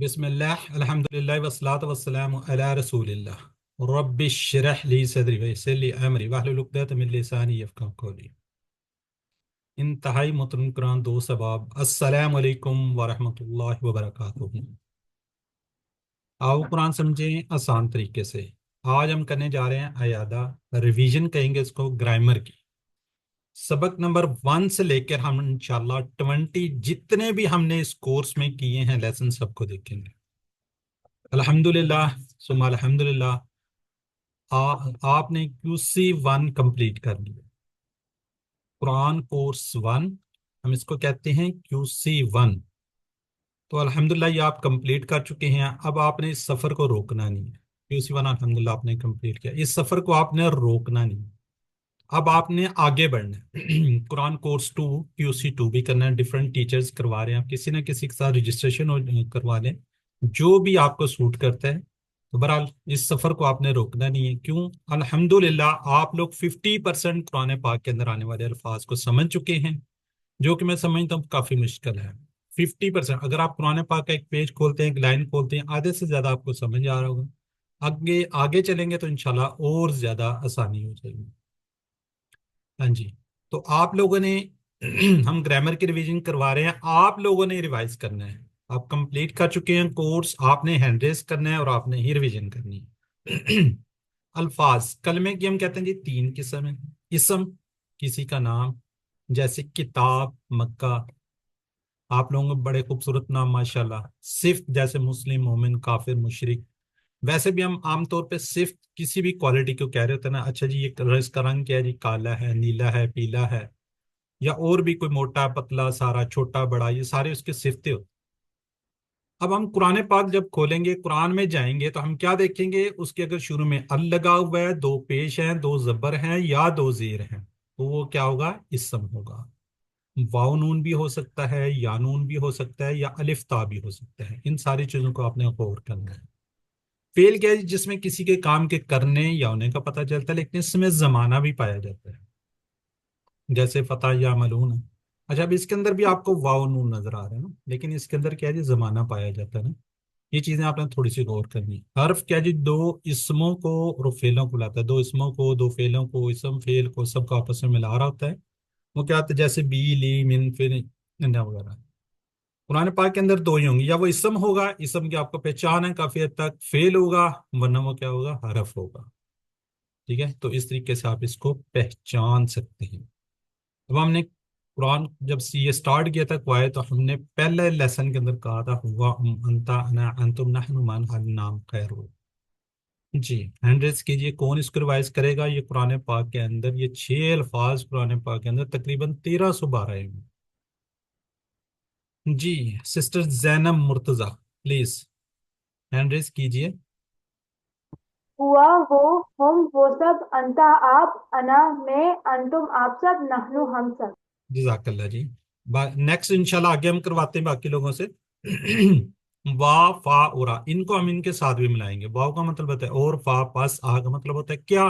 बिस्मिल्लाह अल्हम्दुलिल्लाह वस्सलातु वस्सलामु अला रसूलिल्लाह रब्बिश्रह ली सदरी वयस्सिर ली अमरी वाहलुल उक़दतम मिन लिसानी यफ़क़हू क़ौली। इंतहाई मोहतरम कुरान दो सबाब अस्सलामु अलैकुम व रहमतुल्लाहि व बरकातुहू। आओ कुरान समझें आसान तरीके से। आज हम करने जा रहे हैं अयादा, रिवीजन कहेंगे इसको, ग्रामर की। सबक नंबर 1 से लेकर हम इंशाल्लाह 20 जितने भी हमने इस कोर्स में किए हैं लेसन सबको देखेंगे अल्हम्दुलिल्लाह सुम्मा अल्हम्दुलिल्लाह। आपने QC1 कंप्लीट कर लिया, कुरान कोर्स 1, हम इसको कहते हैं QC1। तो अल्हम्दुलिल्लाह ये आप कंप्लीट कर चुके हैं। अब आपने इस सफ़र को रोकना नहीं है। QC1 अल्हम्दुलिल्लाह आपने कंप्लीट किया, इस सफ़र को आपने रोकना नहीं है। अब आपने आगे बढ़ना है। कुरान कोर्स 2 QC2 भी करना है। डिफरेंट टीचर्स करवा रहे हैं, आप किसी ना किसी के साथ रजिस्ट्रेशन करवा लें, जो भी आपको सूट करता है। तो बहरहाल इस सफर को आपने रोकना नहीं है। क्यों? अल्हम्दुलिल्लाह आप लोग 50% कुरान पाक के अंदर आने वाले अल्फाज को समझ चुके हैं, जो कि मैं समझता हूँ काफी मुश्किल है। 50%, अगर आप कुरान पाक का एक पेज खोलते हैं, एक लाइन खोलते हैं, आधे से ज्यादा आपको समझ आ रहा होगा। आगे आगे चलेंगे तो इंशाल्लाह और ज्यादा आसानी हो जाएगी। हाँ जी। तो आप लोगों ने हम ग्रामर की रिवीजन करवा रहे हैं, आप लोगों ने रिवाइज करना है। आप कंप्लीट कर चुके हैं कोर्स, आपने हैंड रेस करना है और आपने ही रिवीजन करनी है। अल्फाज कलमे की हम कहते हैं जी 3 किस्म है। इसम, किसी का नाम, जैसे किताब, मक्का, आप लोगों को बड़े खूबसूरत नाम माशाल्लाह। सिफ्त, जैसे मुस्लिम, मोमिन, काफिर, मुशरिक। वैसे भी हम आमतौर पे सिर्फ किसी भी क्वालिटी को कह रहे होते हैं ना, अच्छा जी ये इसका रंग क्या है जी, काला है, नीला है, पीला है, या और भी कोई मोटा पतला सारा छोटा बड़ा, ये सारे उसके सिफ्ते होते हैं। अब हम कुरान पाक जब खोलेंगे, कुरान में जाएंगे, तो हम क्या देखेंगे, उसके अगर शुरू में अल लगा हुआ है, 2 पेश हैं, 2 जबर हैं या 2 जेर हैं, तो वो क्या होगा, इसम होगा। वाव नून भी हो सकता है, या नून भी हो सकता है, या अलिफ ता भी हो सकता है। इन सारी चीजों को आपने गौर करना है। फेल क्या है, जिसमें किसी के काम के करने या होने का पता चलता है, लेकिन इसमें जमाना भी पाया जाता है, जैसे फतह या मलून है। अच्छा, अब इसके अंदर भी आपको वाव नून नजर आ रहा है ना, लेकिन इसके अंदर क्या है जी, जमाना पाया जाता है ना। ये चीजें आपने थोड़ी सी गौर करनी है। हर्फ क्या है जी, 2 इसमों को और फेलों को लाता है। 2 इसमों को, 2 फेलों को, इसम फेल को सबको आपस में मिला रहा होता है। वो क्या होता है, जैसे बी, ली, मिन, फिर, इंना वगैरह। कुरान पाक के अंदर 2 ही होंगी, या वो इसम होगा, इसम की आपको पहचान है काफी हद तक, फेल होगा, वरना वो क्या होगा, हरफ होगा। ठीक है, तो इस तरीके से आप इसको पहचान सकते हैं। अब हमने कुरान जब से ये स्टार्ट किया था क्वाए, तो हमने पहले लेसन के अंदर कहा था हुआ अंता अना अंतुम नहनु मान हल नाम खैर हो। जी, हैंड रेस कीजिए, कौन इसको रिवाइज करेगा। ये कुरान पाक के अंदर ये 6 अल्फाज कुरान पाक के अंदर तकरीबन 1312 हैं। जी, sister Zainab Murtaza, please hand raise कीजिए। हुआ वो, हम वो सब, अंता आप, अना मैं, अंतुम आप सब, नहनु हम सब। जजाकल्ला जी। नेक्स्ट इंशाल्लाह आगे हम करवाते हैं बाकी लोगों से। वा, फा, उरा, इनको हम इनके साथ भी मिलाएंगे। वाव का मतलब होता है और, फा पस, आ का मतलब होता है क्या,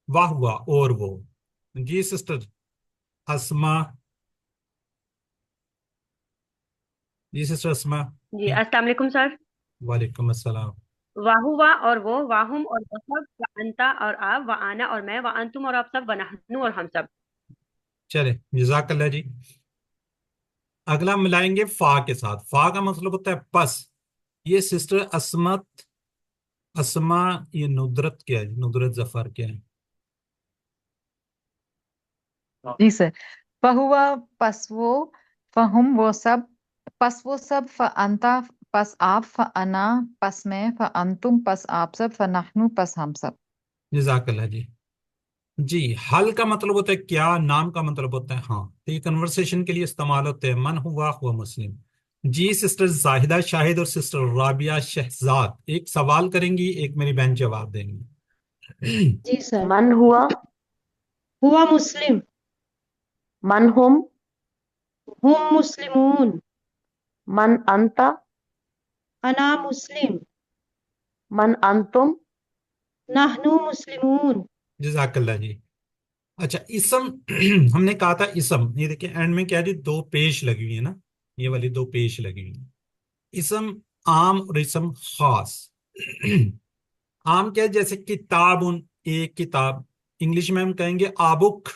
वाह हुआ और वो। जी सिस्टर अस्मा, जी सिस्टर अस्मा। जी अस्सलाम वालेकुम सर। वालेकुम अस्सलाम। वाहुवा और वो, वाहुम और वो सब, व अंता और आप, व आना और मैं, व अंतुम और आप सब, व नहनु और हम सब। चले, जजाकल्ला जी। अगला मिलाएंगे फा के साथ। फा का मतलब होता है पस। ये सिस्टर असमत, असमा, ये नुदरत क्या है, नुदरत जफर क्या है। जी सर। फहुआ, पस वो, फहुम वो सब, पस वो सब, फ अंता, पस आप, फ अना, पस मैं, फ अंतुम, पस आप सब, फ नहनु, पस हम सब। जजाकल्ला जी। जी, हल का मतलब होता है क्या, नाम का मतलब होता है हाँ। तो ये कन्वर्सेशन के लिए इस्तेमाल होते हैं। मन हुआ हुआ मुस्लिम। जी सिस्टर जाहिदा शाहिद और सिस्टर राबिया शहजाद एक सवाल करेंगी, एक मेरी बहन जवाब देंगी। जी सर। मन हुआ, हुआ मुस्लिम। मन हुम, हुम मुस्लिमून। मन अंता, अना मुस्लिम। मन अंतुम, नहनु मुस्लिमून। जजाकल्ला जी। अच्छा, इसम हमने कहा था इसम, ये देखिए एंड में क्या है जी, 2 पेश लगी हुई है ना, ये वाली 2 पेश लगी हुई है। इसम आम और इसम खास। आम क्या है, जैसे किताबुन, एक किताब। इंग्लिश में हम कहेंगे आ बुक।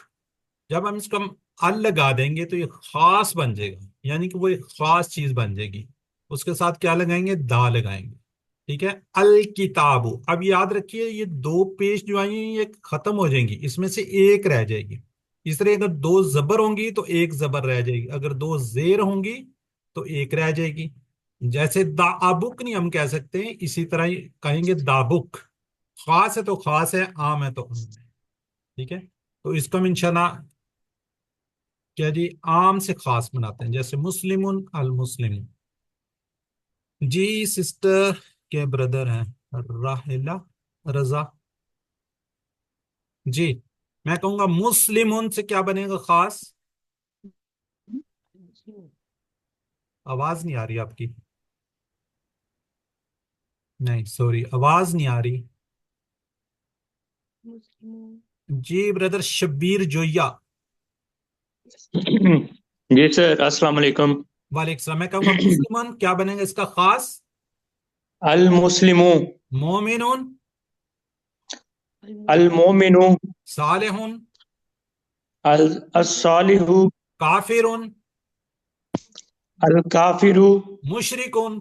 जब हम इसको हम अल लगा देंगे तो ये खास बन जाएगा, यानी कि वो एक खास चीज बन जाएगी। उसके साथ क्या लगाएंगे, दा लगाएंगे। ठीक है, अल किताबु। अब याद रखिए ये दो पेश जो आई हैं ये खत्म हो जाएंगी, इसमें से एक रह जाएगी। इस तरह अगर दो जबर होंगी तो एक जबर रह जाएगी, अगर दो जेर होंगी तो एक रह जाएगी। जैसे दाबुक नहीं हम कह सकते हैं, इसी तरह ही कहेंगे दाबुक। खास है तो खास है, आम है तो आम है। ठीक है, तो इसको हम इंशाल्लाह क्या जी, आम से खास बनाते हैं, जैसे मुस्लिमुन अल मुस्लिम। जी सिस्टर के ब्रदर हैं राहिला, रजा। जी, मैं कहूंगा मुस्लिमुन से क्या बनेगा खास। आवाज नहीं आ रही आपकी, नहीं सॉरी आवाज नहीं आ रही। जी ब्रदर शब्बीर जोया। जी सर, अस्सलाम वालेकुम। वालेकुम सलाम। मैं कहूंगा मुस्लिमुन क्या बनेगा इसका खास। अल मुस्लिमू, मोमिनुन, अल मोमिनु, सालिहुन, अल अस्सालिहु, काफिरुन, अल काफिरु, मुशरिकुन।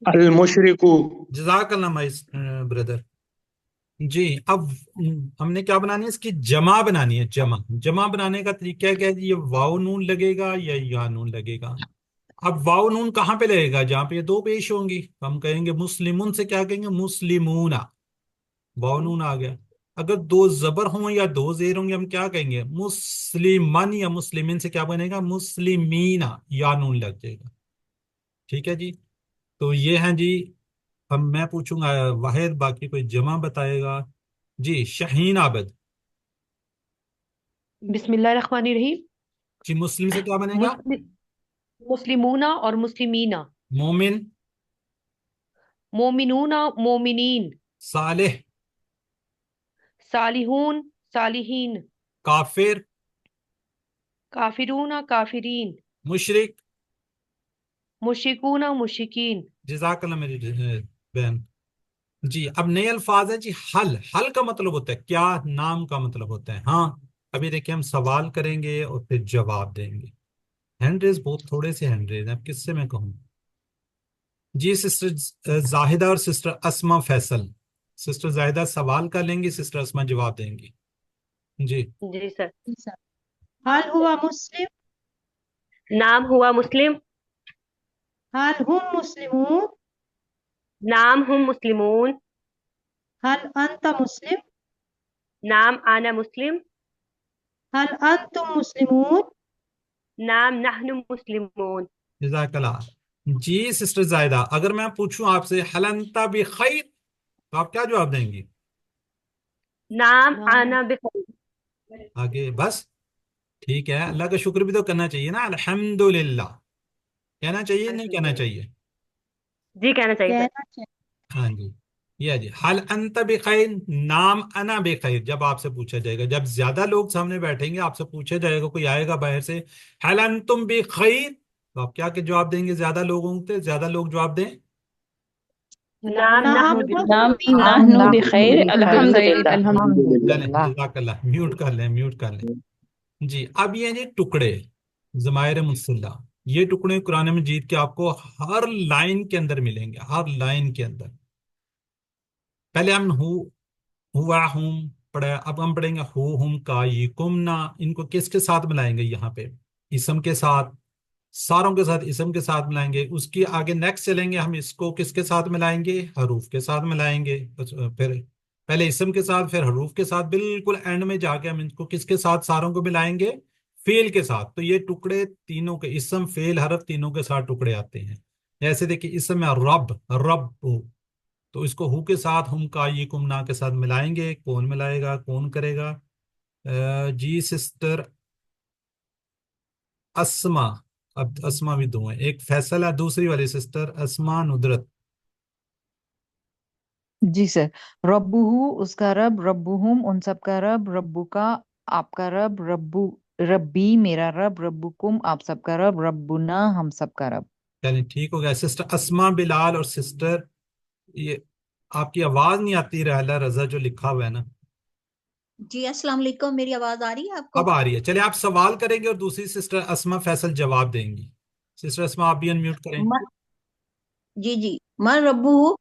अल मुशरिकु। जजाकल्लाह ब्रदर। जी, अब हमने क्या बनानी है, इसकी जमा बनानी है। जमा, जमा बनाने का तरीका क्या है, ये वाव नून लगेगा या या नून लगेगा। अब वाव नून कहाँ पे लगेगा, जहां पे ये दो पेश होंगी। तो हम कहेंगे मुस्लिमुन से क्या कहेंगे, मुस्लिमूना। वाव नून आ गया। अगर दो जबर हों या दो जेर होंगे हम क्या कहेंगे, मुस्लिमन या मुस्लिमिन से क्या बनेगा, मुस्लिमीना, या नून लग जाएगा। ठीक है जी, तो ये है जी। अब मैं पूछूंगा वाहिद, बाकी कोई जमा बताएगा। जी शाहीन आबद। बिस्मिल्लाहिर्रहमानिर्रहीम। जी मुस्लिम से क्या बनेगा, मुस्लिम, मुस्लिमूना और मुस्लिमीना। मोमिन, मोमिनूना, मोमिनीन। सालेह, सालिहून, सालिहीन। काफिर, काफिरूना, काफिरीन। मुशरिक। मुशिकूना, मुशिकीन। जजाकल्लाह मेरी बहन। जी, अब नए अल्फाज है जी। हल, हल का मतलब होता है क्या, नाम का मतलब होता है। हाँ, अभी देखिए हम सवाल करेंगे और फिर जवाब देंगे। हैंड रेज बहुत थोड़े से हैंड रेज हैं, अब किससे मैं कहूँ। जी सिस्टर जाहिदा और सिस्टर अस्मा फैसल। सिस्टर जाहिदा सवाल कर लेंगी, सिस्टर अस्मा जवाब देंगी। जी जी सर। हल हुआ मुस्लिम, नाम हुआ मुस्लिम। हल हुम मुस्लिमून, नाम हम मुस्लिमून। हल अंत मुस्लिम, नाम आना मुस्लिम। हल अंतुम मुस्लिमून, नाम नहनु मुस्लिमून। जजाकल्लाह। जी सिस्टर जाहिदा, अगर मैं पूछूं आपसे हलंता भी खैर, तो आप क्या जवाब देंगी। नाम नाम आना बिखैर। आगे बस। ठीक है, अल्लाह का शुक्र भी तो करना चाहिए ना, अल्हम्दुलिल्लाह कहना चाहिए नहीं कहना चाहिए। जी कहना चाहिए सर। कहना चाहिए। हाँ जी, ये है जी। हल अंत बिखैर, नाम अना बेखैर जब आपसे पूछा जाएगा, जब ज्यादा लोग सामने बैठेंगे आपसे पूछा जाएगा, कोई आएगा बाहर से, हल अंतुम बिखैर, तो आप क्या के जवाब देंगे, ज्यादा लोगों के ज्यादा लोग जवाब दें। नाम नाम नहनु हम बिखैर। नाम बिखैर, नहनु बिखैर, बिखैर अल्हम्दुलिल्लाह। चलें, अल्हम्दुलिल्लाह। जजाकल्लाह, म्यूट कर लें, म्यूट कर लें। जी, अब ये जी टुकड़े, जमायर मुसल्ला, ये टुकड़े कुरान मजीद के आपको हर लाइन के अंदर मिलेंगे, हर लाइन के अंदर। पहले हम हुआ हुम पढ़ा, अब हम पढ़ेंगे हु हुम का ये कुमना। इनको किसके साथ मिलाएंगे, यहाँ पे इसम के साथ, सारों के साथ इसम के साथ मिलाएंगे। उसकी आगे नेक्स्ट चलेंगे, हम इसको किसके साथ मिलाएंगे, हरूफ के साथ मिलाएंगे। फिर पहले इसम के साथ फिर हरूफ के साथ, बिल्कुल एंड में जाके हम इनको किसके साथ सारों को मिलाएंगे, फेल के साथ। तो ये टुकड़े तीनों के, इसम फेल हरफ तीनों के साथ टुकड़े आते हैं। जैसे देखिए इसम में रब, रब, तो इसको हु के साथ हम का ये कुमना के साथ मिलाएंगे। कौन मिलाएगा, कौन करेगा। जी सिस्टर अस्मा। अब अस्मा भी दो हैं, एक फैसल है, दूसरी वाली सिस्टर अस्मा नुदरत। जी सर। रब्बुहु उसका रब, रब्बुहुम उन सब का रब, रब्बुका आपका रब, रब्बु रब्बी मेरा रब, रब्बुकुम आप सबका रब, रब्बुना हम सबका रब। चलिए ठीक हो गया। सिस्टर अस्मा बिलाल और सिस्टर, ये आपकी आवाज नहीं आती, रहला रजा जो लिखा हुआ है ना। जी अस्सलाम वालेकुम, मेरी आवाज आ रही है आपको? अब आ रही है। चलिए आप सवाल करेंगे और दूसरी सिस्टर अस्मा फैसल जवाब देंगी। सिस्टर अस्मा आप भी अनम्यूट करें। म, जी जी। मर रब्बुहु,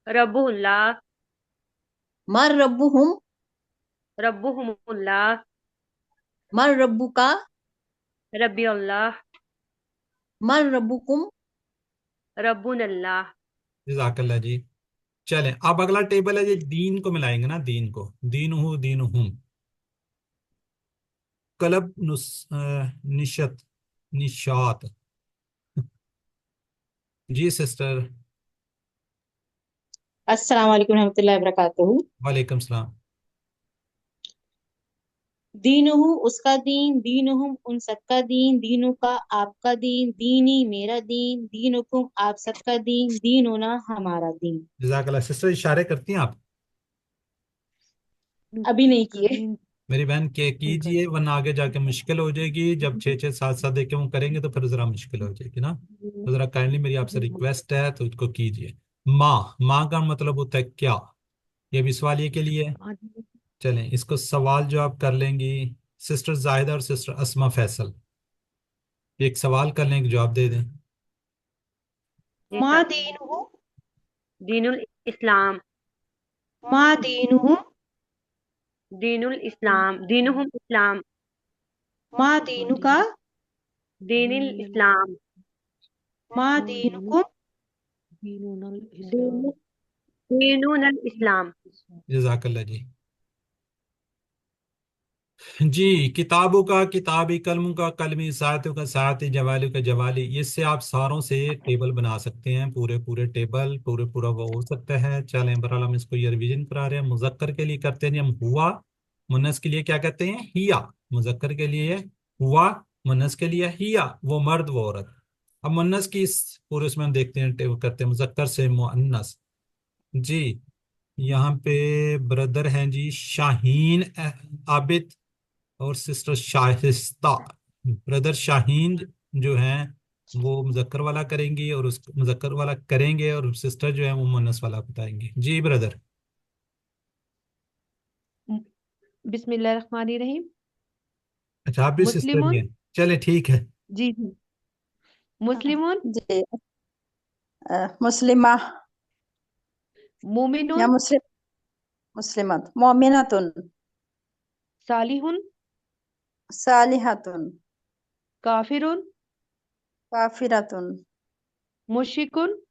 रब्बुल्लाह, मर रब्बुहुम, रब्बुहुमुल्लाह, मर रब्बुका, रब्बी अल्लाह, मर रब्बुकुम। रब्बुनल्लाह। जजाकल्ला जी। चलें अब अगला टेबल है, ये दीन को मिलाएंगे ना, दीन को, दीन हूँ दीन हूँ, कलब निशत निशात। जी सिस्टर। अस्सलाम वालेकुम रहमतुल्लाहि वबरकातुहू। वालेकुम सलाम। दीनुहु उसका दीन, दीनुहुम उन सबका दीन, दीनु का आपका दीन, दीनी मेरा दीन, दीनुकुम आप सबका दीन, दीनुना हमारा दीन। जजाकल्ला। सिस्टर इशारे करती हैं आप? अभी नहीं किए। मेरी बहन के कीजिए, वरना आगे जाके मुश्किल हो जाएगी। जब छः छः सात सात देके वो करेंगे तो फिर जरा मुश्किल हो जाएगी ना। तो जरा काइंडली मेरी आपसे रिक्वेस्ट है, तो इसको कीजिए। माँ, माँ का मतलब होता है क्या, ये भी सवालिए के लिए है। चलें इसको सवाल जो आप कर लेंगी, सिस्टर जाहिदा और सिस्टर अस्मा फैसल, एक सवाल कर लें, एक जवाब दे दें। जी मा सर। दीनुहु, दीनुल इस्लाम, मा दीनुहुम, दीनुल इस्लाम, दीनुहुम इस्लाम, मा दीनुका, दीनिल इस्लाम, मा दीनुकुम। दीनु दीनुल इस्लाम। जजाकल्ला जी। जी, किताबों का किताबी, कलमों का कलमी, साथियों का साथी, जवाली का जवाली, इससे आप सारों से टेबल बना सकते हैं, पूरे पूरे टेबल, पूरे पूरा वो हो सकता है। चलें बहरहाल हम इसको ये रिवीजन करा रहे हैं। मुजक्कर के लिए करते हैं हम हुआ, मुन्नस के लिए क्या कहते हैं, हिया। मुजक्कर के लिए हुआ, मुन्नस के लिए हिया, वो मर्द वो औरत। अब मुन्नस की इस पूरे इसमें हम देखते हैं, करते हैं मुजक्कर से मुअन्नस। जी, यहाँ पे ब्रदर हैं जी शाहीन आबिद और सिस्टर शाइस्ता। ब्रदर शाहीन जो हैं वो मुजक्कर वाला करेंगी, और उस मुजक्कर वाला करेंगे, और सिस्टर जो है वो मुन्नस वाला बताएंगे। जी ब्रदर। बिस्मिल्लाहिर्रहमानिर्रहीम। अच्छा आप भी सिस्टर ही मुस्लिमुन, हैं, चले ठीक है। जी जी। मुस्लिमुन, जी। मुस्लिमा या मोमिनुन, मुस्लिम, मुस्लिमत, मोमिनतुन, सालिहुन, सालिहतुन, काफिरुन, काफिरतुन, मुशिकुन।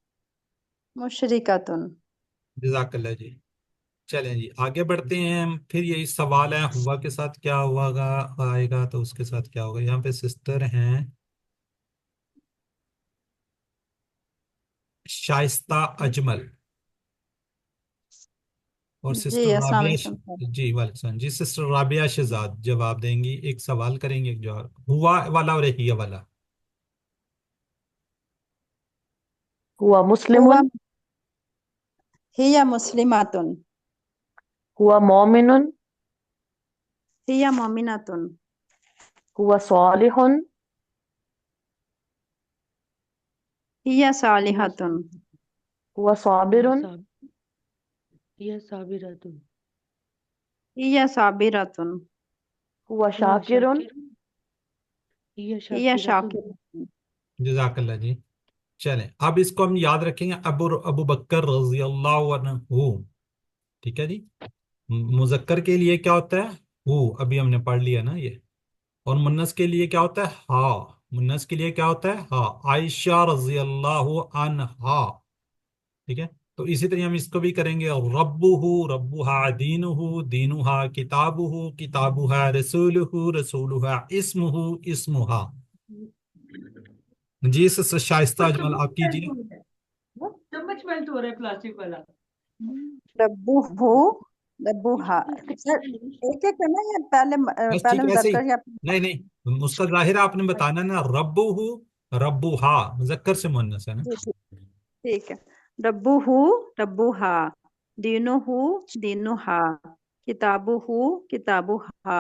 मुशरिकतुन। जजाकल्ला जी। चलें जी आगे बढ़ते हैं हम। फिर यही सवाल है, हुआ के साथ क्या होगा, आएगा तो उसके साथ क्या होगा। यहाँ पे सिस्टर हैं शाइस्ता अजमल और जी सिस्टर अस्सलाम राबिया वालेकुम सर। जी वालेकुम सलाम। जी सिस्टर राबिया शहजाद जवाब देंगी, एक सवाल करेंगे, एक जवाब, हुआ वाला और हिया वाला। हुआ हुआ मुस्लिमुन, हिया मुस्लिमातुन, हुआ मोमिनुन, हिया मोमिनतुन, हुआ सालिहुन, हिया सालिहतुन, हुआ साबिरुन, यह साबिरतुन, हिया साबिरतुन, हुआ हुआ शाकिरुन, शाकिरुन, यह हिया शाकिरतुन। शाकिरतुन। जजाकल्ला जी। चलें अब इसको हम याद रखेंगे, अबू अबू बकर रजी अल्लाह अन्हु। ठीक है जी। मुजक्कर के लिए क्या होता है, हु, अभी हमने पढ़ लिया ना ये। और मुन्नस के लिए क्या होता है, हा। मुन्नस के लिए क्या होता है, हा। आयशा रजी अल्लाह अन्हा। ठीक है। तो इसी तरह हम इसको भी करेंगे, रब्बुहु रब्बुहा, दीनुहु दीनुहुा, किताबुहु किताबुहा, रसूलुहु रसूलुहा, इस्मुहु इस्मुहा। जी सर शाइस्ता अजमल आप कीजिए। चम्मच मेल्ट हो रहा है प्लास्टिक वाला। रब्बुहु, रब्बुहा। सर एक एक करना या पहले बस पहले ठीक है ऐसे ही। मुजक्कर या? नहीं नहीं, उसका जाहिर आपने बताना ना, रब्बुहु रब्बुहा, मुजक्कर से मुन्नस है ना। जी जी ठीक है। रब्बुहु, रब्बुहा, दीनुहु, दीनुहुा, किताबुहु, किताबुहा,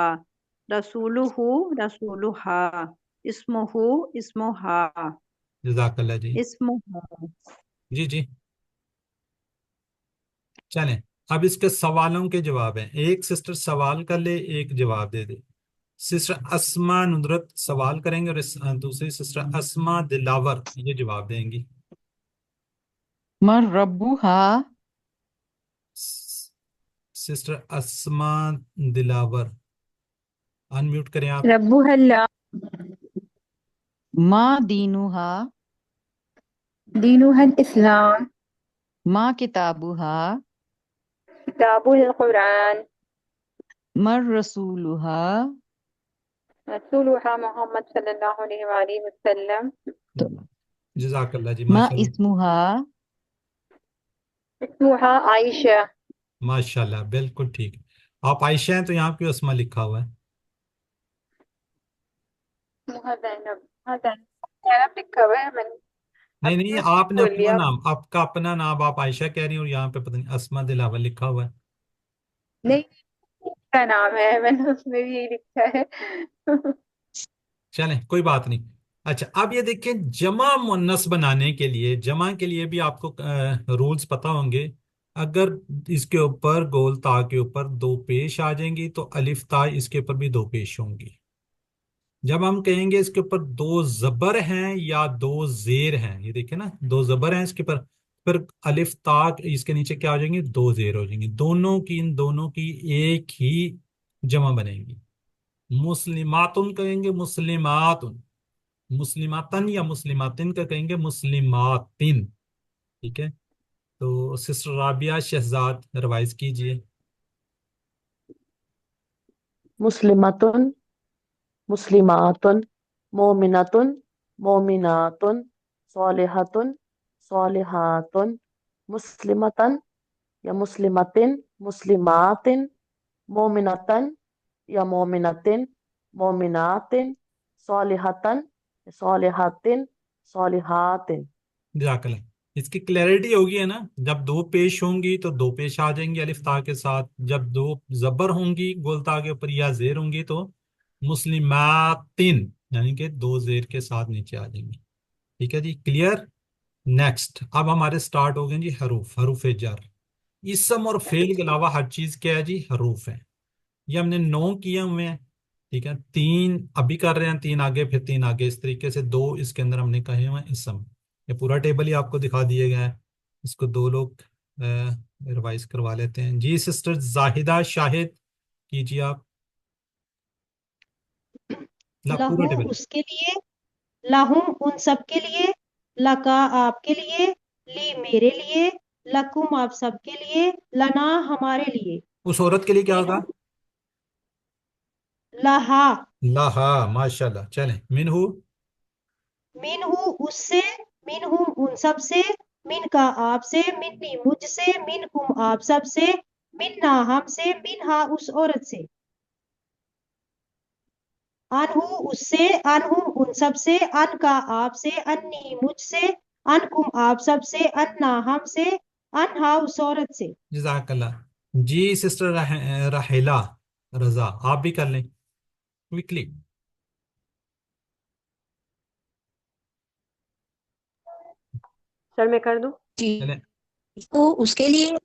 रसूलुहु, रसूलुहा, इस्मुहु, इस्मुहा, जज़ाकल्लाह जी। इस्मुहा। जी जी। चलें, अब इसके सवालों के जवाब हैं। एक सिस्टर सवाल कर ले, एक जवाब दे दे। सिस्टर अस्मा नुदरत सवाल करेंगे और दूसरी सिस्टर अस्मा दिलावर ये जवाब देंगी। मर रब्बुहा। सिस्टर अस्मा दिलावर अनम्यूट करें आप। रब्बुहा अल्लाह, मा दीनुहा। दीनुहा इस्लाम, मा किताबुहा। किताबुल कुरान, मर रसूलुहा। रसूलुहा मोहम्मद सल्लल्लाहु अलैहि वसल्लम, तो जज़ाकल्लाह जी, मा माशाल्लाह। इस्मुहा। इस्मुहा आयशा, माशाल्लाह, बिल्कुल ठीक। आप आयशा हैं तो यहाँ क्यों अस्मा लिखा हुआ है? इस्मुहा ज़ैनब, हाँ ज़ैनब लिखा हुआ है, मैंने नहीं अपनी नहीं, मिस्टेक आपने बोल अपना लिया। नाम, आपका अपना नाम आप आयशा कह रही हैं और यहाँ पे पता नहीं अस्मा दिलावर लिखा हुआ है। नहीं, का नाम है, मैंने उसमें भी यही लिखा है। चलें, कोई बात नहीं। अच्छा, अब ये देखें, जमा मुन्नस बनाने के लिए, जमा के लिए भी आपको रूल्स पता होंगे। अगर इसके ऊपर गोल ता के ऊपर दो पेश आ जाएंगी तो अलिफ ता इसके ऊपर भी दो पेश होंगी। जब हम कहेंगे इसके ऊपर दो जबर हैं या दो जेर हैं, ये देखिए ना, दो जबर हैं इसके ऊपर, फिर अलिफ ता इसके नीचे क्या हो जाएंगे, दो जेर हो जाएंगी। दोनों की, इन दोनों की एक ही जमा बनेगी। मुस्लिमातुन कहेंगे मुस्लिमातुन, मुस्लिमातन या मुस्लिमातिन का कहेंगे मुस्लिमातिन। ठीक है, तो सिस्टर राबिया शहजाद रिवाइज कीजिए। मुस्लिमतुन, मुस्लिमातुन, मोमिनतुन, मोमिनातुन, सालिहतुन, सालिहातुन, मुस्लिमतन या मुस्लिमतिन, मुस्लिमातिन, मोमिनतन या मोमिनतिन, मोमिनातिन, सालिहतन, सालिहातिन, सालिहातिन। जाकल इसकी क्लैरिटी होगी है ना, जब दो पेश होंगी तो दो पेश आ जाएंगी अलिफ ता के साथ, जब दो जबर होंगी गोल ता के ऊपर या जेर होंगी तो मुस्लिमातिन यानी कि दो जेर के साथ नीचे आ जाएंगी। ठीक है जी, क्लियर। नेक्स्ट, अब हमारे स्टार्ट हो गए जी हरूफ, हरूफ जर। इसम और फेल के अलावा हर चीज क्या है जी, हरूफ है। ये हमने 9 किए हुए हैं। ठीक है, 3 अभी कर रहे हैं, 3 आगे फिर 3 आगे, इस तरीके से 2 इसके अंदर हमने कहे हुए हैं इसम। ये पूरा टेबल ही आपको दिखा दिया गया है। इसको 2 लोग रिवाइज करवा लेते हैं जी। सिस्टर जाहिदा शाहिद कीजिए आप। ला पूरा लहू टेबल। उसके लिए, लहुम उन सब के लिए, लका आपके लिए, ली मेरे लिए, लकुम आप सब के लिए, लना हमारे लिए। उस औरत के लिए क्या होगा? मिनहु लहा, लाहा, माशाल्लाह। चलें, मिनहू। मिनहु उससे, मिनहुम उन सब से, मिन का आपसे, मिन्नी मुझसे, मिनकुम आप सब से, मिन्ना हमसे, मिनहा उस औरत से। अनहु उससे, अनहुम उन सब से, अन का आपसे, अन्नी मुझसे, अनकुम आप सब से, अन्ना हमसे, अनहा उस औरत से। जजाकल्लाह जी। सिस्टर राहिला रजा आप भी कर लें क्विकली। सर मैं कर दूं? जी, चलें, तो उसके लिए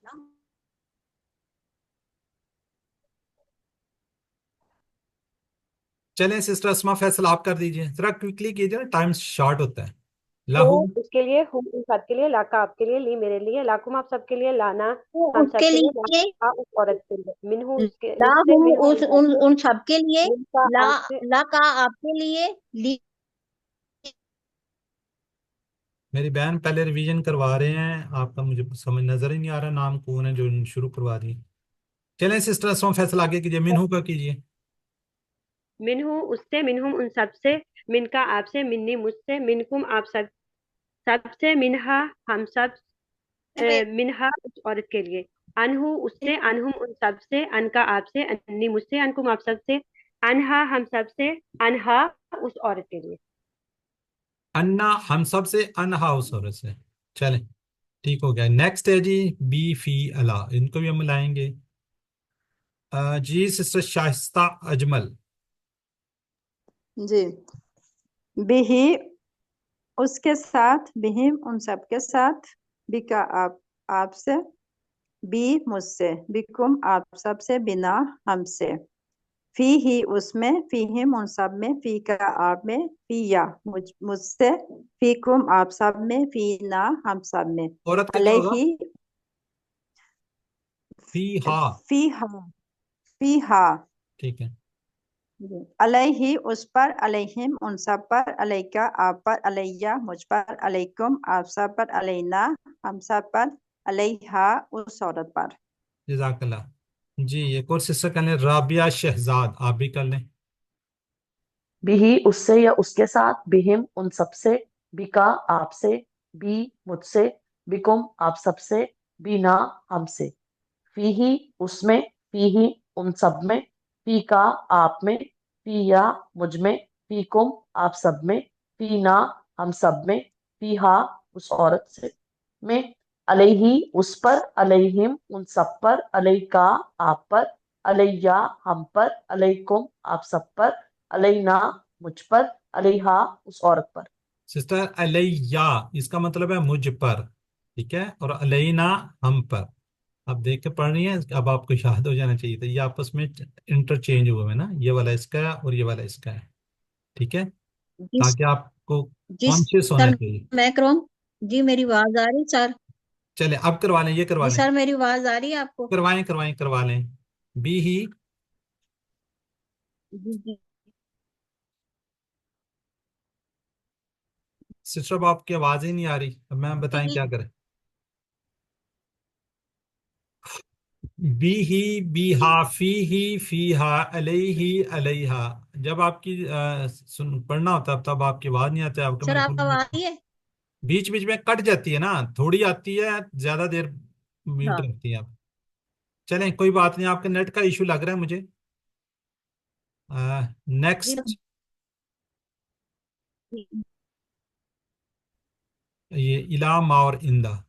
चलें सिस्टर अस्मा फैसल आप कर दीजिए, जरा क्विकली कीजिए ना, टाइम शॉर्ट होता है। हो लाहू। उसके लिए, हु उन सब के लिए, लाका आपके लिए, ली मेरे लिए, लाकुम आप सबके लिए, लाना तो हम सब उसके के लिए, लिए ला उस औरत के लिए, मिनहु उसके ला उससे, हूँ मिनहु उन उस सब उन से, उन सब के लिए, मिन का ला आपसे। ला का आपके लिए, ली मेरी बहन पहले रिवीजन करवा रहे हैं, आपका मुझे समझ नजर ही नहीं आ रहा नाम कौन है जो शुरू करवा रही है। चलें सिस्टर अस्मा फैसल आगे कीजिए, मिनहू का कीजिए। मिनहु उससे, मिनहुम उन सब से, मिन का आपसे, मिन्नी मुझसे, मिनकुम आप सब सबसे, मिनहा हम सब, मिनहा उस औरत के लिए, अनहु उससे, अनहुम उन सब से, अन का आपसे, अन्नी मुझसे, अनकुम आप सब से, अनहा हम सब से, अनहा उस औरत के लिए। अन्ना हम सब से, अनहा उस औरत से। चलें, ठीक हो गया। नेक्स्ट है जी बी फी अला, इनको भी हम लाएंगे। जी सिस्टर शाइस्ता अजमल। जी। बिही उसके साथ, बिहिम उन सब के साथ, बिका आपसे, बी मुझसे, बिकुम आप सब से, बिना हमसे, फी ही उसमें, फीहिम उन सब में, फी का आप में, फी या मुझसे, फी कुम आप सब में, फी ना हम सब में, औरत का क्या होगा? अलैहि, फी हा। फी हा, फी हा, ठीक है। अलैहि उस पर, अलैहिम उन सब पर, अलैका आप पर, अलैया मुझ पर, अलैकुम आप सब पर, अलैना हम सब पर, अलैहा उस औरत पर। जजाकल्लाह जी। एक और सिस्टर कर लें, राबिया शहजाद, आप भी कर लें। बिही उससे या उसके साथ, बिहिम उन सबसे, बिका आपसे, बी मुझसे, बिकुम आप सबसे, बिना हमसे, फीही उसमें, फीही उन सब में, फी का आप में, फी या मुझ में, फीकुम आप सब में, फी ना हम सब में, फीहा उस औरत से में, अलैहि उस पर, अलैहिम उन सब पर, अलैका आप पर, अलैया हम पर, अलैकुम आप सब पर, अलैना मुझ पर, अलैहा उस औरत पर। सिस्टर अलैया, इसका मतलब है मुझ पर, ठीक है, और अलैना हम पर। आप देख के पढ़ रही हैं, अब आपको याद हो जाना चाहिए था, ये आपस में इंटरचेंज हुए हैं ना, ये वाला इसका है और ये वाला इसका है, ठीक है, जी ताकि आपको जी कॉन्शियस होना सर, चाहिए। मैं करूँ? जी मेरी आवाज आ रही सर? चले अब करवा लें, ये करवा जी लें, सर, मेरी आवाज आ रही है आपको? करवाएं करवाएं करवा लें। बी ही। जी जी। सिस्टर अब आपकी आवाज ही नहीं आ रही, अब मैं बताएं क्या करें। बी ही, बी हा, फी हा, अलैहि अलैहा। जब आपकी सुन पढ़ना होता है तब आपकी आवाज नहीं आती, आपको सर मेरे आपका आवाज आ को रही है? बीच बीच में कट जाती है ना, थोड़ी आती है, ज्यादा देर म्यूट हाँ रखती है आप। चलें कोई बात नहीं, आपके नेट का इशू लग रहा है मुझे। जी नेक्स्ट, जी ये इला मा और इंदा,